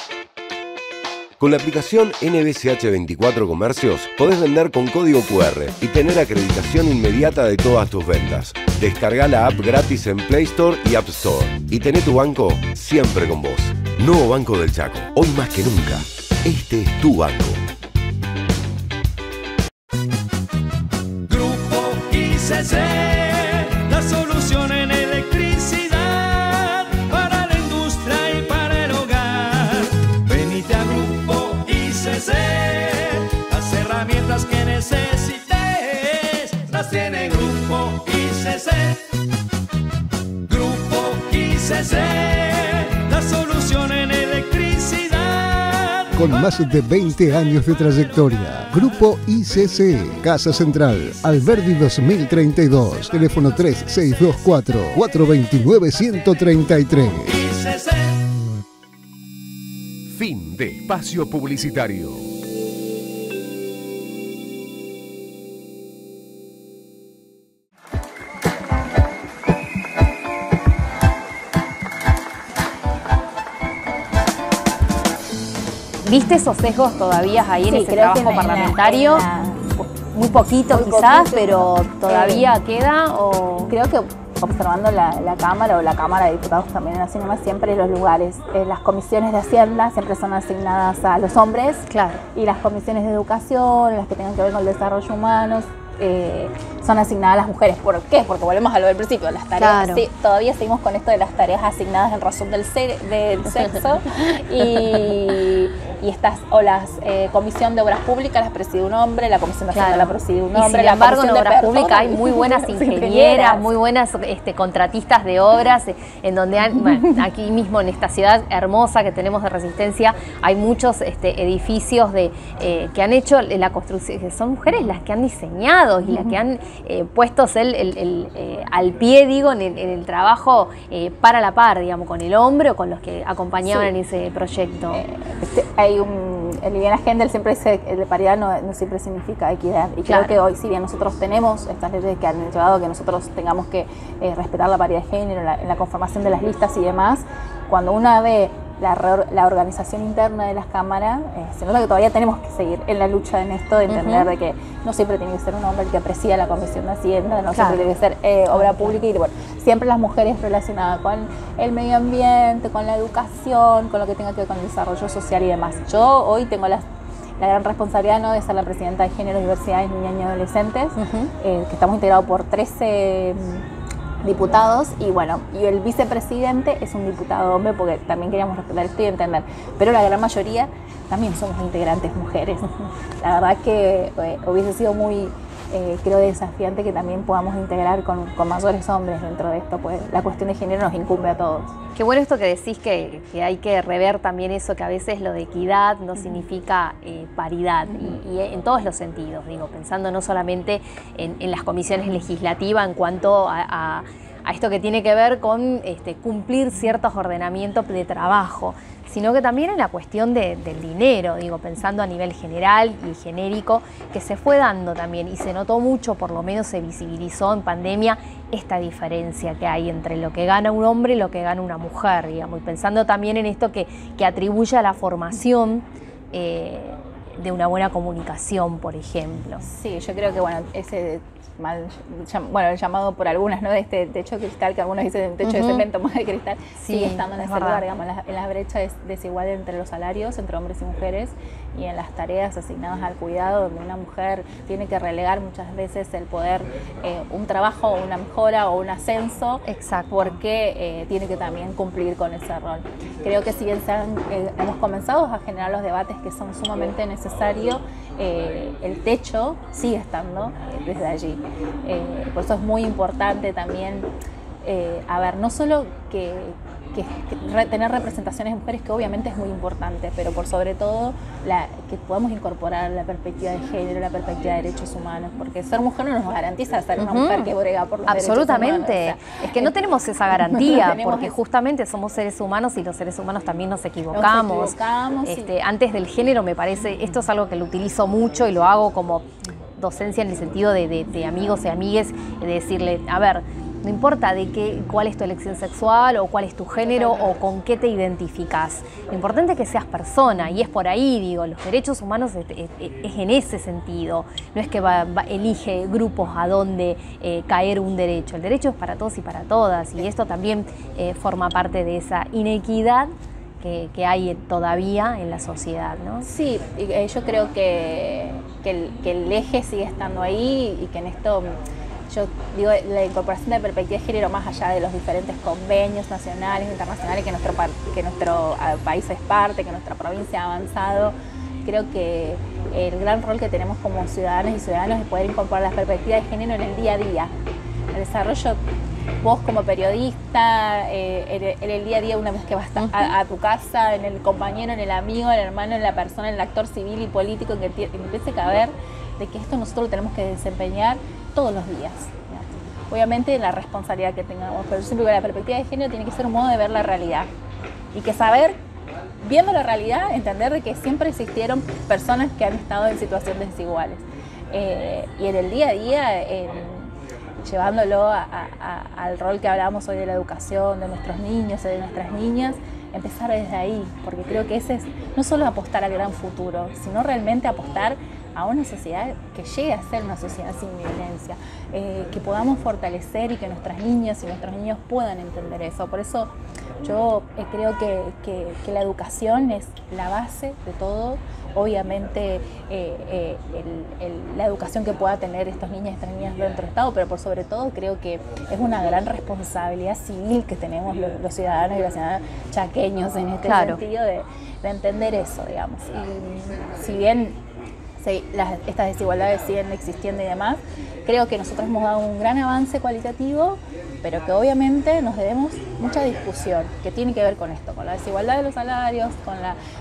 Con la aplicación NBCH 24 Comercios podés vender con código QR y tener acreditación inmediata de todas tus ventas. Descarga la app gratis en Play Store y App Store y tené tu banco siempre con vos. Nuevo Banco del Chaco, hoy más que nunca. Este es tu banco. Grupo ICC, la solución en electricidad para la industria y para el hogar. Venite a Grupo ICC, las herramientas que necesites las tiene Grupo ICC. Grupo ICC, la solución en electricidad. Con más de 20 años de trayectoria, Grupo ICC, Casa Central, Alberdi 2032, teléfono 3624-429-133. Fin de espacio publicitario. ¿Viste esos sesgos todavía ahí en ese creo que trabajo parlamentario? Muy poquito quizás, pero ¿todavía queda? O... Creo que observando la Cámara o la Cámara de Diputados también así nomás, siempre los lugares, las comisiones de Hacienda siempre son asignadas a los hombres, claro. Y las comisiones de educación, las que tengan que ver con el desarrollo humano, son asignadas a las mujeres. ¿Por qué? Porque volvemos a lo del principio, las tareas, claro. Sí, todavía seguimos con esto de las tareas asignadas en razón del sexo y estas, o las comisión de obras públicas las preside un hombre, la comisión de Hacienda la preside un hombre. Sin embargo, en obras públicas hay muy buenas ingenieras, muy buenas contratistas de obras, en donde aquí mismo en esta ciudad hermosa que tenemos de Resistencia, hay muchos edificios que han hecho la construcción, que son mujeres las que han diseñado y las que han puesto al pie, digo, en el trabajo para la par, digamos, con el hombre o con los que acompañaban en ese proyecto. Liliana Gendel siempre dice que de paridad no siempre significa equidad. Y claro. creo que hoy, si bien nosotros tenemos estas leyes que han llevado a que nosotros tengamos que respetar la paridad de género en la conformación de las listas y demás, cuando una ve la organización interna de las cámaras, se nota que todavía tenemos que seguir en la lucha en esto, de entender de que no siempre tiene que ser un hombre el que presida la Comisión de Hacienda, no siempre tiene que ser obra pública, y bueno, siempre las mujeres relacionadas con el medio ambiente, con la educación, con lo que tenga que ver con el desarrollo social y demás. Yo hoy tengo la gran responsabilidad, ¿no?, de ser la presidenta de Género, Diversidad, Niñas y Adolescentes, que estamos integrados por 13 diputados, y bueno, y el vicepresidente es un diputado hombre, porque también queríamos respetar esto y entender, pero la gran mayoría también somos integrantes mujeres. La verdad que hubiese sido muy creo desafiante que también podamos integrar con mayores hombres dentro de esto, pues la cuestión de género nos incumbe a todos. Qué bueno esto que decís que hay que rever también eso, que a veces lo de equidad no significa paridad, y en todos los sentidos, digo, pensando no solamente en las comisiones legislativas en cuanto a esto que tiene que ver con cumplir ciertos ordenamientos de trabajo, sino que también en la cuestión del dinero, digo, pensando a nivel general y genérico, que se fue dando también y se notó mucho, por lo menos se visibilizó en pandemia, esta diferencia que hay entre lo que gana un hombre y lo que gana una mujer, digamos, y pensando también en esto que atribuye a la formación de una buena comunicación, por ejemplo. Sí, yo creo que, bueno, ese el llamado por algunas, ¿no?, de este techo de cristal, que algunos dicen un techo de cemento más de cristal, sigue estando en ese lugar, digamos, en la brecha desigual entre los salarios, entre hombres y mujeres, y en las tareas asignadas al cuidado, donde una mujer tiene que relegar muchas veces el poder, un trabajo o una mejora o un ascenso. Exacto. Porque tiene que también cumplir con ese rol. Creo que si bien hemos comenzado a generar los debates que son sumamente necesarios, el techo sigue estando desde allí. Por eso es muy importante también, no solo que tener representaciones de mujeres, que obviamente es muy importante, pero por sobre todo que podamos incorporar la perspectiva de género, la perspectiva de derechos humanos, porque ser mujer no nos garantiza ser una mujer que brega por los absolutamente derechos humanos. O sea, es que no tenemos esa garantía, no porque justamente somos seres humanos y los seres humanos también nos equivocamos. Antes del género, me parece, esto es algo que lo utilizo mucho y lo hago como docencia en el sentido de amigos y amigues, de decirle, a ver, no importa cuál es tu elección sexual o cuál es tu género o con qué te identificas. Lo importante es que seas persona, y es por ahí, digo, los derechos humanos es en ese sentido. No es que elige grupos a donde caer un derecho. El derecho es para todos y para todas, y esto también forma parte de esa inequidad que hay todavía en la sociedad, ¿no? Sí, yo creo que el eje sigue estando ahí, y que en esto, yo digo, la incorporación de perspectiva de género, más allá de los diferentes convenios nacionales e internacionales que nuestro país es parte, que nuestra provincia ha avanzado, creo que el gran rol que tenemos como ciudadanas y ciudadanos es poder incorporar las perspectivas de género en el día a día. El desarrollo, vos como periodista, en el día a día, una vez que vas a tu casa, en el compañero, en el amigo, en el hermano, en la persona, en el actor civil y político, en que empiece a caber de que esto nosotros lo tenemos que desempeñar todos los días. Obviamente la responsabilidad que tengamos, pero yo siempre digo que la perspectiva de género tiene que ser un modo de ver la realidad, y que saber, viendo la realidad, entender de que siempre existieron personas que han estado en situaciones desiguales, y en el día a día, llevándolo al rol que hablábamos hoy de la educación, de nuestros niños y de nuestras niñas, empezar desde ahí, porque creo que ese es no solo apostar al gran futuro, sino realmente apostar a una sociedad que llegue a ser una sociedad sin violencia, que podamos fortalecer y que nuestras niñas y nuestros niños puedan entender eso. Por eso yo creo que la educación es la base de todo. Obviamente la educación que pueda tener estos niños y estas niñas dentro del Estado, pero por sobre todo creo que es una gran responsabilidad civil que tenemos los ciudadanos y las ciudadanas chaqueños en este sentido de entender eso, digamos. Y si bien estas desigualdades siguen existiendo y demás, creo que nosotros hemos dado un gran avance cualitativo, pero que obviamente nos debemos mucha discusión que tiene que ver con esto, con la desigualdad de los salarios, con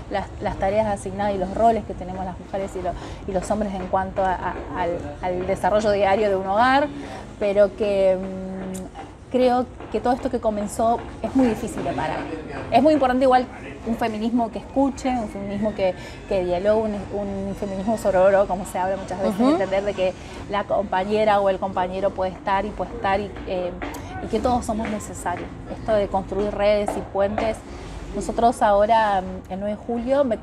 las tareas asignadas y los roles que tenemos las mujeres y los hombres en cuanto al desarrollo diario de un hogar, pero que creo que todo esto que comenzó es muy difícil de parar. Es muy importante igual un feminismo que escuche, un feminismo que dialogue, un feminismo sororo, como se habla muchas veces, entender de que la compañera o el compañero puede estar y que todos somos necesarios. Esto de construir redes y puentes. Nosotros ahora, el 9 de julio, me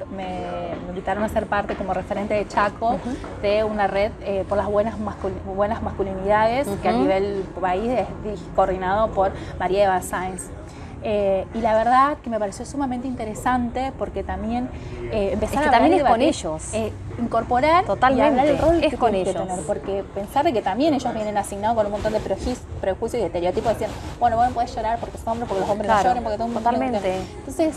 invitaron a ser parte como referente de Chaco de una red por las buenas masculinidades, que a nivel país es coordinado por María Eva Sáenz. Y la verdad que me pareció sumamente interesante, porque también empezar a también es con ellos, incorporar totalmente, y hablar el rol es que con tienen ellos. que tener, porque pensar de que también ellos vienen asignados con un montón de prejuicios y estereotipos, decían, bueno, vos no podés llorar porque sos hombre, porque los hombres no lloran, porque todo un montón totalmente. Entonces,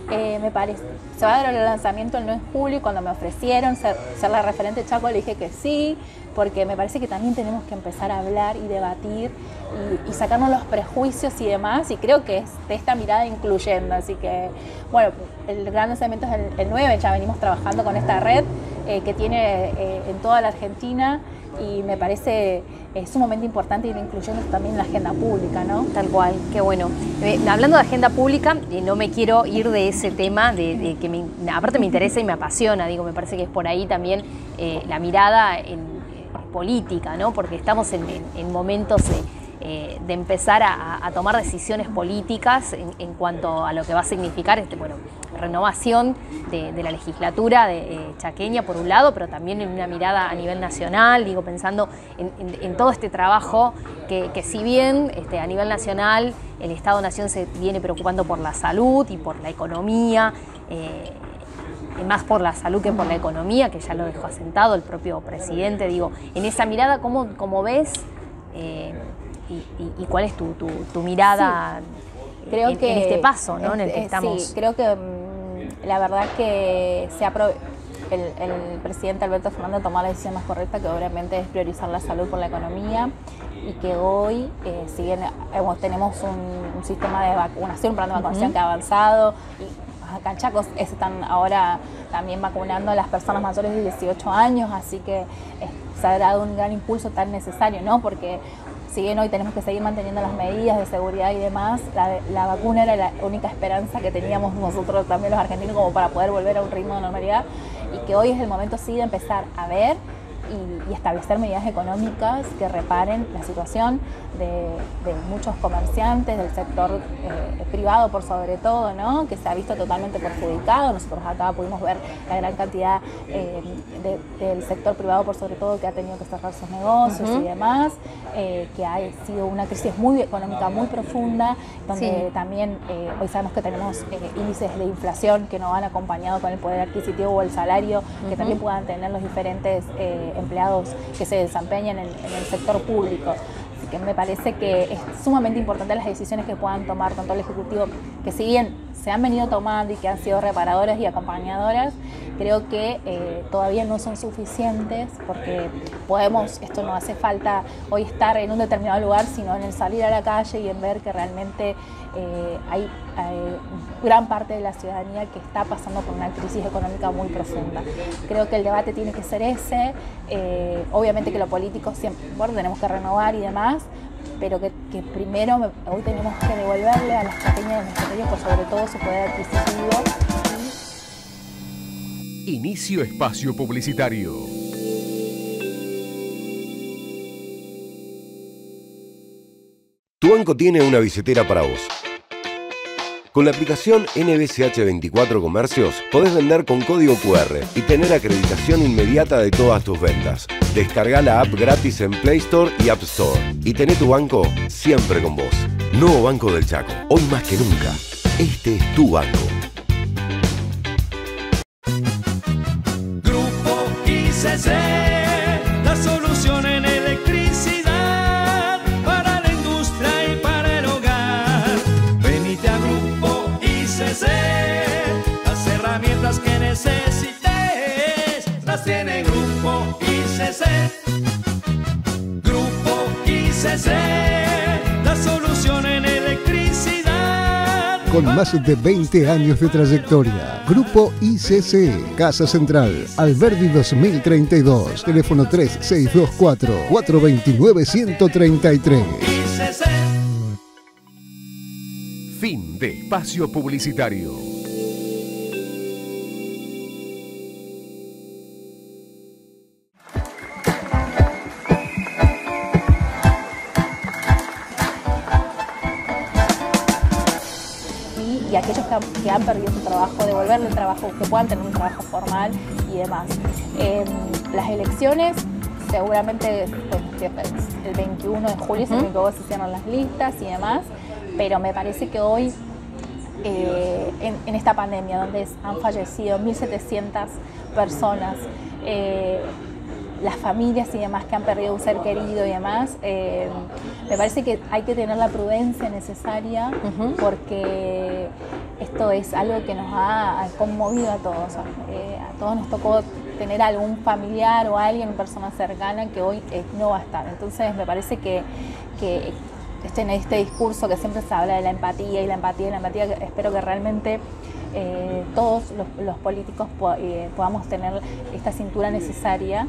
me parece, se va a dar el lanzamiento el 9 de julio, y cuando me ofrecieron ser la referente de Chaco, le dije que sí, porque me parece que también tenemos que empezar a hablar y debatir y sacarnos los prejuicios y demás, y creo que es de esta mirada incluyendo. Así que, bueno, el gran lanzamiento es el 9, ya venimos trabajando con esta red que tiene en toda la Argentina, y me parece sumamente importante ir incluyendo también en la agenda pública, ¿no? Tal cual, qué bueno. Hablando de agenda pública, no me quiero ir de ese tema, de que aparte me interesa y me apasiona, digo, me parece que es por ahí también la mirada en política, ¿no? Porque estamos en momentos de empezar a tomar decisiones políticas en cuanto a lo que va a significar renovación de la legislatura chaqueña por un lado, pero también en una mirada a nivel nacional, digo, pensando en todo este trabajo que si bien a nivel nacional el Estado-Nación se viene preocupando por la salud y por la economía, más por la salud que por la economía, que ya lo dejó asentado el propio presidente, digo, en esa mirada, ¿cómo ves y cuál es tu mirada creo en que este paso, ¿no? En el que estamos? Sí, creo que la verdad que el presidente Alberto Fernández tomó la decisión más correcta, que obviamente es priorizar la salud por la economía, y que hoy si bien tenemos un sistema de vacunación, un plan de vacunación que ha avanzado, y acá en Chaco se están ahora también vacunando a las personas mayores de 18 años, así que se ha dado un gran impulso tan necesario, ¿no? Porque si bien hoy tenemos que seguir manteniendo las medidas de seguridad y demás, la vacuna era la única esperanza que teníamos nosotros también los argentinos como para poder volver a un ritmo de normalidad, y que hoy es el momento sí de empezar a ver y establecer medidas económicas que reparen la situación de muchos comerciantes, del sector privado por sobre todo, ¿no? Que se ha visto totalmente perjudicado. Nosotros acá pudimos ver la gran cantidad del sector privado por sobre todo que ha tenido que cerrar sus negocios y demás, que ha sido una crisis económica muy profunda, donde también hoy sabemos que tenemos índices de inflación que no van acompañados con el poder adquisitivo o el salario que también puedan tener los diferentes empleados que se desempeñan en el sector público. Así que me parece que es sumamente importante las decisiones que puedan tomar tanto el Ejecutivo, que si bien se han venido tomando y que han sido reparadoras y acompañadoras, creo que todavía no son suficientes, porque esto no hace falta hoy estar en un determinado lugar, sino en el salir a la calle y en ver que realmente hay gran parte de la ciudadanía que está pasando por una crisis económica muy profunda. Creo que el debate tiene que ser ese, obviamente que lo político siempre, tenemos que renovar y demás, pero que primero hoy tenemos que devolverle a las pequeñas y los pequeños por sobre todo su poder adquisitivo. Inicio espacio publicitario. Tu banco tiene una billetera para vos. Con la aplicación NBCH24 Comercios podés vender con código QR y tener acreditación inmediata de todas tus ventas. Descarga la app gratis en Play Store y App Store y tené tu banco siempre con vos. Nuevo Banco del Chaco, hoy más que nunca. Este es tu banco. Grupo ICC, la solución en electricidad para la industria y para el hogar. Venite a Grupo ICC, las herramientas que necesites las tiene Grupo ICC. Grupo ICC, la solución en electricidad. Con más de 20 años de trayectoria, Grupo ICC, Casa Central, Alberdi 2032, teléfono 3624-429-133. Fin de espacio publicitario. Y aquellos que han perdido su trabajo, devolverle el trabajo, que puedan tener un trabajo formal y demás. Las elecciones, seguramente el 21 de julio es el que se cierran las listas y demás, pero me parece que hoy, en esta pandemia donde han fallecido 1.700 personas, las familias y demás que han perdido un ser querido y demás, me parece que hay que tener la prudencia necesaria, porque esto es algo que nos ha conmovido a todos. A todos nos tocó tener algún familiar o alguien, una persona cercana que hoy no va a estar. Entonces me parece que en este discurso que siempre se habla de la empatía y la empatía y la empatía, espero que realmente todos los políticos podamos tener esta cintura necesaria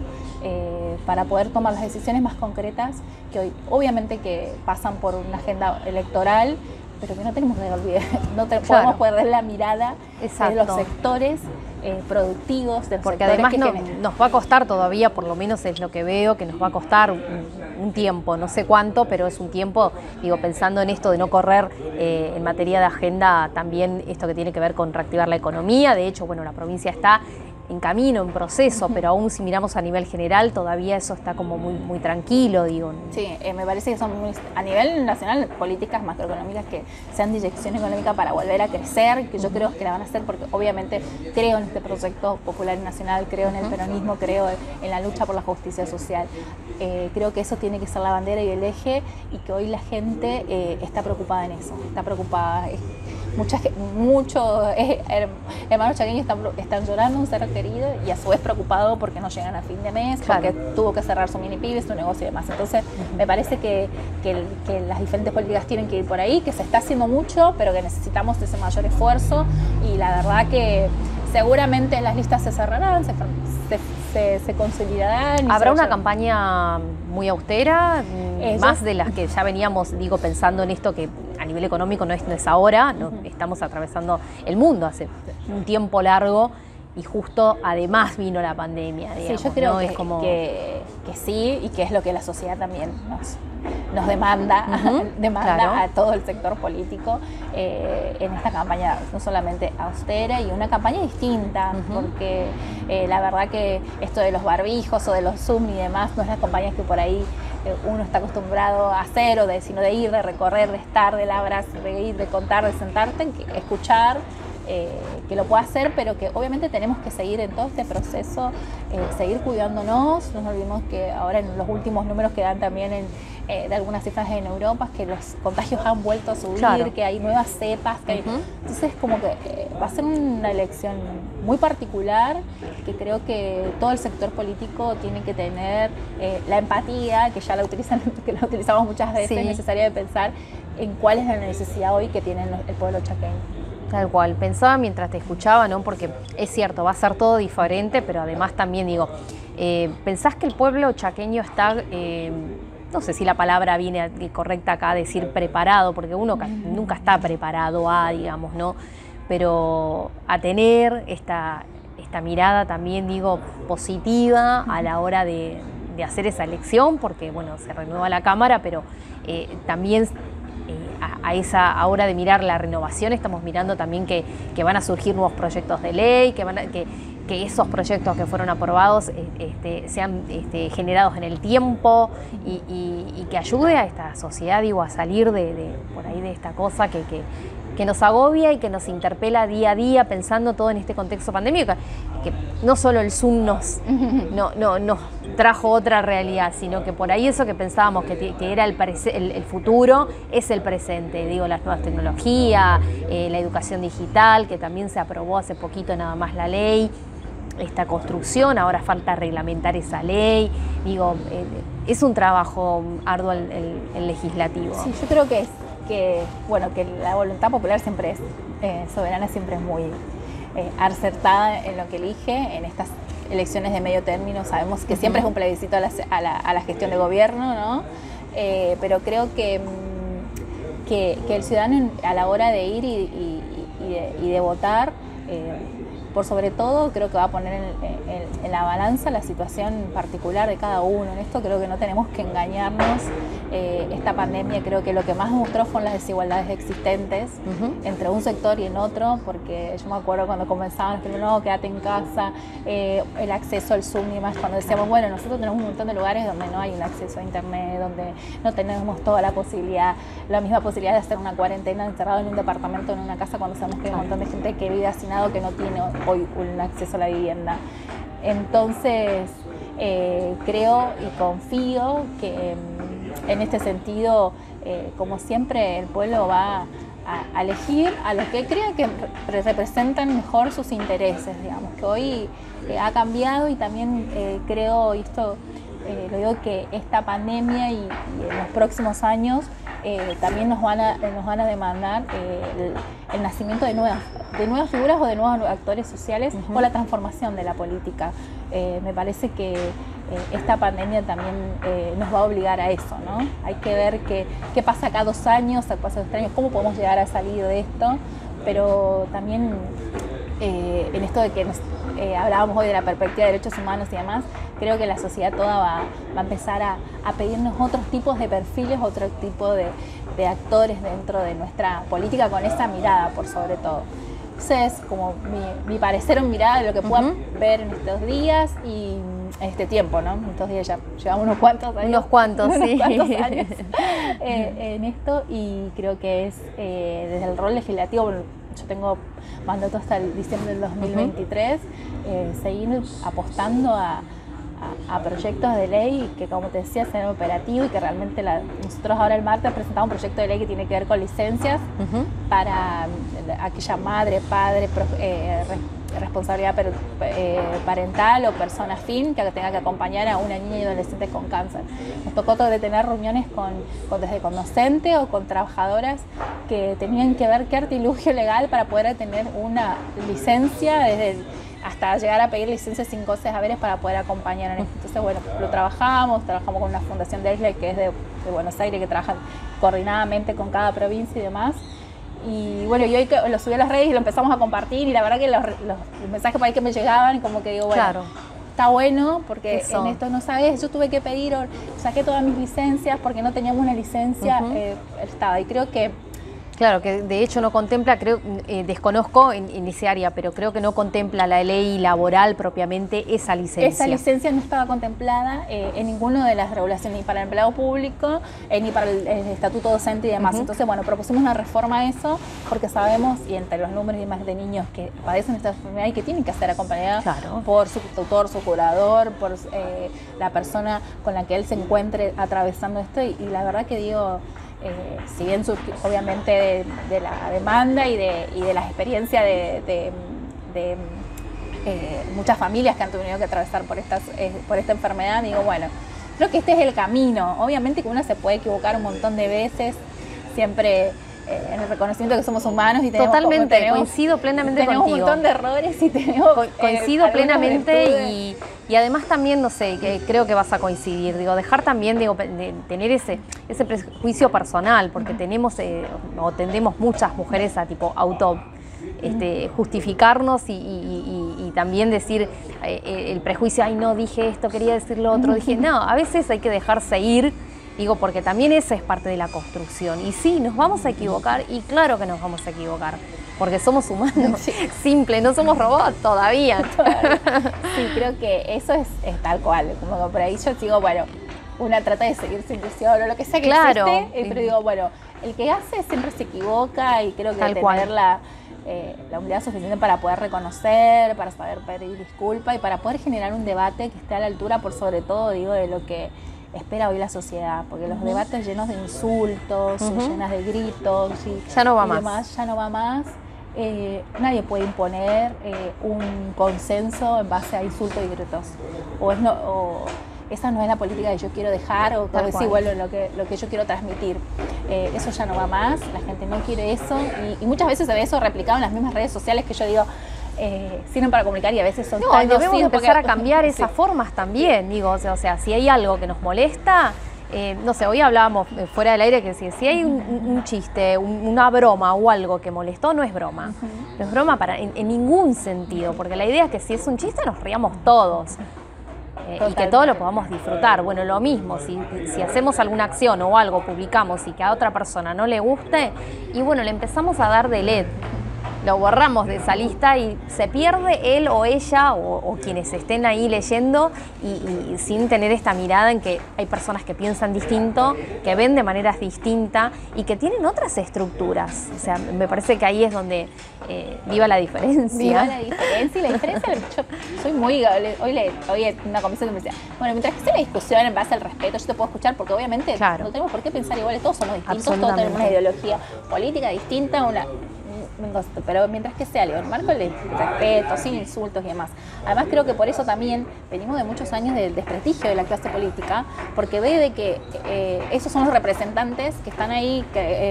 para poder tomar las decisiones más concretas que hoy obviamente que pasan por una agenda electoral, pero que no tenemos que olvidar, podemos perder la mirada de los sectores productivos, de porque además nos va a costar todavía, por lo menos es lo que veo, que nos va a costar un tiempo, no sé cuánto, pero es un tiempo, digo, pensando en esto de no correr en materia de agenda, también esto que tiene que ver con reactivar la economía. De hecho, bueno, la provincia está en camino, en proceso, pero aún si miramos a nivel general, todavía eso está como muy tranquilo, digo. Sí, me parece que son a nivel nacional políticas macroeconómicas que sean dirección económica para volver a crecer, que yo creo que la van a hacer porque obviamente creo en este proyecto popular y nacional, creo en el peronismo, creo en la lucha por la justicia social. Creo que eso tiene que ser la bandera y el eje, y que hoy la gente está preocupada en eso, está preocupada. Muchos hermanos chaqueños están llorando un ser querido y a su vez preocupado porque no llegan a fin de mes, porque tuvo que cerrar su mini pyme, su negocio y demás. Entonces me parece que las diferentes políticas tienen que ir por ahí, que se está haciendo mucho, pero que necesitamos ese mayor esfuerzo, y la verdad que seguramente las listas se cerrarán, se consolidarán. ¿Habrá una campaña muy austera, más de las que ya veníamos, digo, pensando en esto que a nivel económico no es ahora, no, estamos atravesando el mundo hace un tiempo largo y justo además vino la pandemia, digamos, sí, yo creo ¿no? que sí, y que es lo que la sociedad también nos demanda, demanda a todo el sector político en esta campaña no solamente austera, y una campaña distinta, porque la verdad que esto de los barbijos o de los Zoom y demás no es las campañas que por ahí uno está acostumbrado a hacer, sino de ir, de recorrer, de estar, de labrar, de ir, de contar, de sentarte, escuchar, que lo pueda hacer, pero que obviamente tenemos que seguir en todo este proceso, seguir cuidándonos. No nos olvidemos que ahora en los últimos números que dan también de algunas cifras en Europa, que los contagios han vuelto a subir, que hay nuevas cepas, entonces como que va a ser una elección muy particular, que creo que todo el sector político tiene que tener la empatía, que ya la utilizamos muchas veces, necesaria de pensar en cuál es la necesidad hoy que tiene el pueblo chaqueño. Tal cual, pensaba mientras te escuchaba, ¿no? Porque es cierto, va a ser todo diferente, pero además también digo, ¿pensás que el pueblo chaqueño está, no sé si la palabra viene correcta acá, decir preparado, porque uno nunca está preparado digamos, ¿no? Pero a tener esta mirada también, digo, positiva a la hora de hacer esa elección, porque bueno, se renueva la Cámara, pero también a esa hora de mirar la renovación estamos mirando también que van a surgir nuevos proyectos de ley, que esos proyectos que fueron aprobados sean generados en el tiempo y que ayude a esta sociedad, digo, a salir por ahí de esta cosa que nos agobia y que nos interpela día a día, pensando todo en este contexto pandémico, que no solo el Zoom nos trajo otra realidad, sino que por ahí eso que pensábamos que era el futuro es el presente, digo, las nuevas tecnologías, la educación digital, que también se aprobó hace poquito nada más la ley, esta construcción, ahora falta reglamentar esa ley, digo, es un trabajo arduo el legislativo. Sí, yo creo que la voluntad popular siempre es soberana, siempre es muy acertada en lo que elige. En estas elecciones de medio término sabemos que siempre es un plebiscito a la gestión de gobierno, ¿no? Pero creo que el ciudadano a la hora de ir y de votar, por sobre todo, creo que va a poner en la balanza la situación particular de cada uno. En esto creo que no tenemos que engañarnos. Esta pandemia creo que lo que más mostró fueron las desigualdades existentes entre un sector y en otro, porque yo me acuerdo cuando comenzaban, no, quédate en casa, el acceso al Zoom y demás, cuando decíamos, bueno, nosotros tenemos un montón de lugares donde no hay un acceso a internet, donde no tenemos toda la misma posibilidad de hacer una cuarentena encerrado en un departamento, en una casa, cuando sabemos que hay un montón de gente que vive hacinado, que no tiene hoy un acceso a la vivienda. Entonces, creo y confío que en este sentido, como siempre, el pueblo va a elegir a los que crean que representan mejor sus intereses, digamos, que hoy ha cambiado y también creo, y esto lo digo, que esta pandemia y en los próximos años también nos van a demandar el nacimiento de nuevas figuras o de nuevos actores sociales o la transformación de la política. Me parece que esta pandemia también nos va a obligar a eso, ¿no? Hay que ver qué pasa cada 2 años, qué pasa 2 años, cómo podemos llegar a salir de esto, pero también en esto de que hablábamos hoy de la perspectiva de derechos humanos y demás, creo que la sociedad toda va a empezar a pedirnos otros tipos de perfiles, otro tipo de actores dentro de nuestra política con esa mirada por sobre todo. Ese es como mi parecer o mirada de lo que pueda ver en estos días y en este tiempo, ¿no? En estos días ya llevamos unos cuantos años. Unos cuantos años en esto, y creo que es desde el rol legislativo, bueno, yo tengo mandato hasta el diciembre del 2023, seguir apostando a proyectos de ley que, como te decía, sean operativos y que realmente nosotros ahora el martes presentamos un proyecto de ley que tiene que ver con licencias para aquella madre, padre, responsabilidad parental o persona afín que tenga que acompañar a una niña y adolescente con cáncer. Nos tocó tener reuniones desde con docentes o con trabajadoras que tenían que ver qué artilugio legal para poder tener una licencia hasta llegar a pedir licencias sin costes a veres para poder acompañar en esto. Entonces, bueno, lo trabajamos con una fundación de ISLE que es de Buenos Aires, que trabaja coordinadamente con cada provincia y demás. Y bueno, yo hoy lo subí a las redes y lo empezamos a compartir, y la verdad que los mensajes por ahí que me llegaban, como que digo, bueno, claro, está bueno, porque en esto no sabes, yo tuve que pedir, saqué todas mis licencias porque no teníamos una licencia, estaba, y creo que claro, que de hecho no contempla, desconozco en ese área, pero creo que no contempla la ley laboral propiamente esa licencia. Esa licencia no estaba contemplada en ninguna de las regulaciones, ni para el empleado público, ni para el estatuto docente y demás. Entonces, bueno, propusimos una reforma a eso, porque sabemos, y entre los números y demás de niños que padecen esta enfermedad y que tienen que ser acompañados por su tutor, su curador, por la persona con la que él se encuentre atravesando esto, y la verdad que digo, si bien surgió obviamente de la demanda y de la experiencia de muchas familias que han tenido que atravesar por esta enfermedad, digo, bueno, creo que este es el camino. Obviamente que uno se puede equivocar un montón de veces, siempre en el reconocimiento de que somos humanos y tenemos... Totalmente, coincido plenamente contigo. Tenemos un montón de errores y tenemos... Coincido plenamente y además también, no sé, que creo que vas a coincidir, digo, dejar también, digo, de tener ese prejuicio personal, porque tenemos o tendemos muchas mujeres a tipo justificarnos y también decir el prejuicio, ay no, dije esto, quería decir lo otro, dije, no, a veces hay que dejarse ir. Digo, porque también esa es parte de la construcción. Y sí, nos vamos a equivocar, y claro que nos vamos a equivocar, porque somos humanos, simple, no somos robots todavía. Sí, creo que eso es tal cual. Como por ahí yo digo, bueno, una trata de seguir su intuición o lo que sea que existe, pero digo, bueno, el que hace siempre se equivoca, y creo que tener la humildad suficiente para poder reconocer, para saber pedir disculpas y para poder generar un debate que esté a la altura, por sobre todo, digo, de lo que espera hoy la sociedad, porque los debates llenos de insultos, llenas de gritos ya no va más. Demás, ya no va más. Nadie puede imponer un consenso en base a insultos y gritos. Esa no es la política que yo quiero dejar, o decir, bueno, lo que yo quiero transmitir. Eso ya no va más, la gente no quiere eso, y muchas veces se ve eso replicado en las mismas redes sociales que yo digo, sirven para comunicar, y a veces son tan debemos empezar a cambiar esas formas también, digo, o sea, si hay algo que nos molesta, no sé, hoy hablábamos fuera del aire que si hay un chiste, una broma o algo que molestó, no es broma. No es broma en ningún sentido, porque la idea es que si es un chiste nos riamos todos. Y que todos lo podamos disfrutar. Bueno, lo mismo, si hacemos alguna acción o algo, publicamos y que a otra persona no le guste, y bueno, le empezamos a dar delete. lo borramos de esa lista y se pierde él o ella o quienes estén ahí leyendo y sin tener esta mirada en que hay personas que piensan distinto, que ven de maneras distintas y que tienen otras estructuras. O sea, me parece que ahí es donde viva la diferencia. Viva la diferencia, y la diferencia, yo soy muy, hoy en una comisión que me decía, bueno, mientras que sea una discusión en base al respeto, yo te puedo escuchar porque obviamente Claro. no tenemos por qué pensar iguales, todos somos distintos, todos tenemos una ideología política distinta, pero mientras que sea el marco del respeto, sin insultos y demás. Además creo que por eso también venimos de muchos años del desprestigio de la clase política, porque ve de que esos son los representantes que están ahí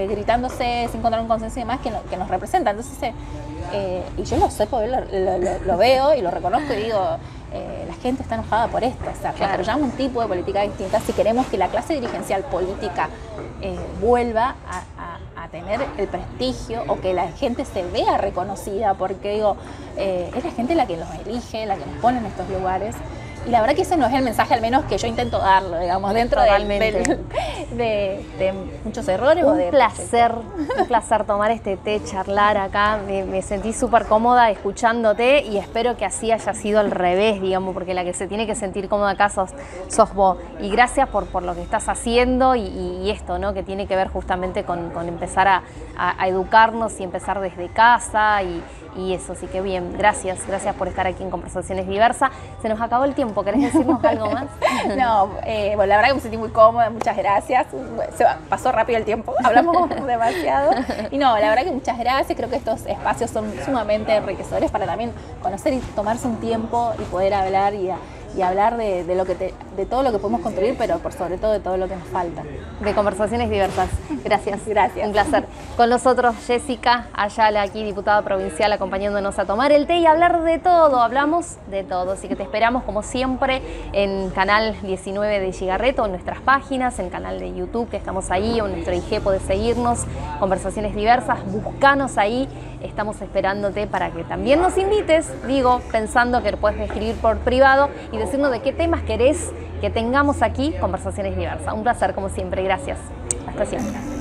gritándose sin encontrar un consenso y demás que nos representan. Entonces, y yo lo sé, porque lo veo y lo reconozco y digo, la gente está enojada por esto, o sea, construyamos un tipo de política distinta si queremos que la clase dirigencial política vuelva a tener el prestigio o que la gente se vea reconocida, porque digo, es la gente la que nos elige, la que nos pone en estos lugares. Y la verdad que ese no es el mensaje, al menos que yo intento darlo, digamos, dentro de muchos errores. Un placer tomar este té, charlar acá. Me sentí súper cómoda escuchándote y espero que así haya sido al revés, digamos, porque la que se tiene que sentir cómoda acá sos vos. Y gracias por lo que estás haciendo y esto, ¿no? Que tiene que ver justamente con empezar a educarnos y empezar desde casa y eso, así que bien, gracias por estar aquí en Conversaciones Diversas. Se nos acabó el tiempo, ¿querés decirnos algo más? No, bueno, la verdad que me sentí muy cómoda, muchas gracias. Pasó rápido el tiempo, hablamos demasiado. Y no, la verdad que muchas gracias, creo que estos espacios son sumamente enriquecedores para también conocer y tomarse un tiempo y poder hablar y hablar de todo lo que podemos construir, pero por sobre todo de todo lo que nos falta. De Conversaciones Diversas. Gracias. Gracias. Un placer. Con nosotros Jessica Ayala, aquí diputada provincial, acompañándonos a tomar el té y hablar de todo. Hablamos de todo, así que te esperamos como siempre en Canal 19 de Gigarreto, en nuestras páginas, en el canal de YouTube que estamos ahí, o en nuestro IG podés seguirnos, Conversaciones Diversas, buscanos ahí. Estamos esperándote para que también nos invites, digo, pensando que puedes escribir por privado y decirnos de qué temas querés que tengamos aquí, Conversaciones Diversas. Un placer, como siempre. Gracias. Hasta siempre.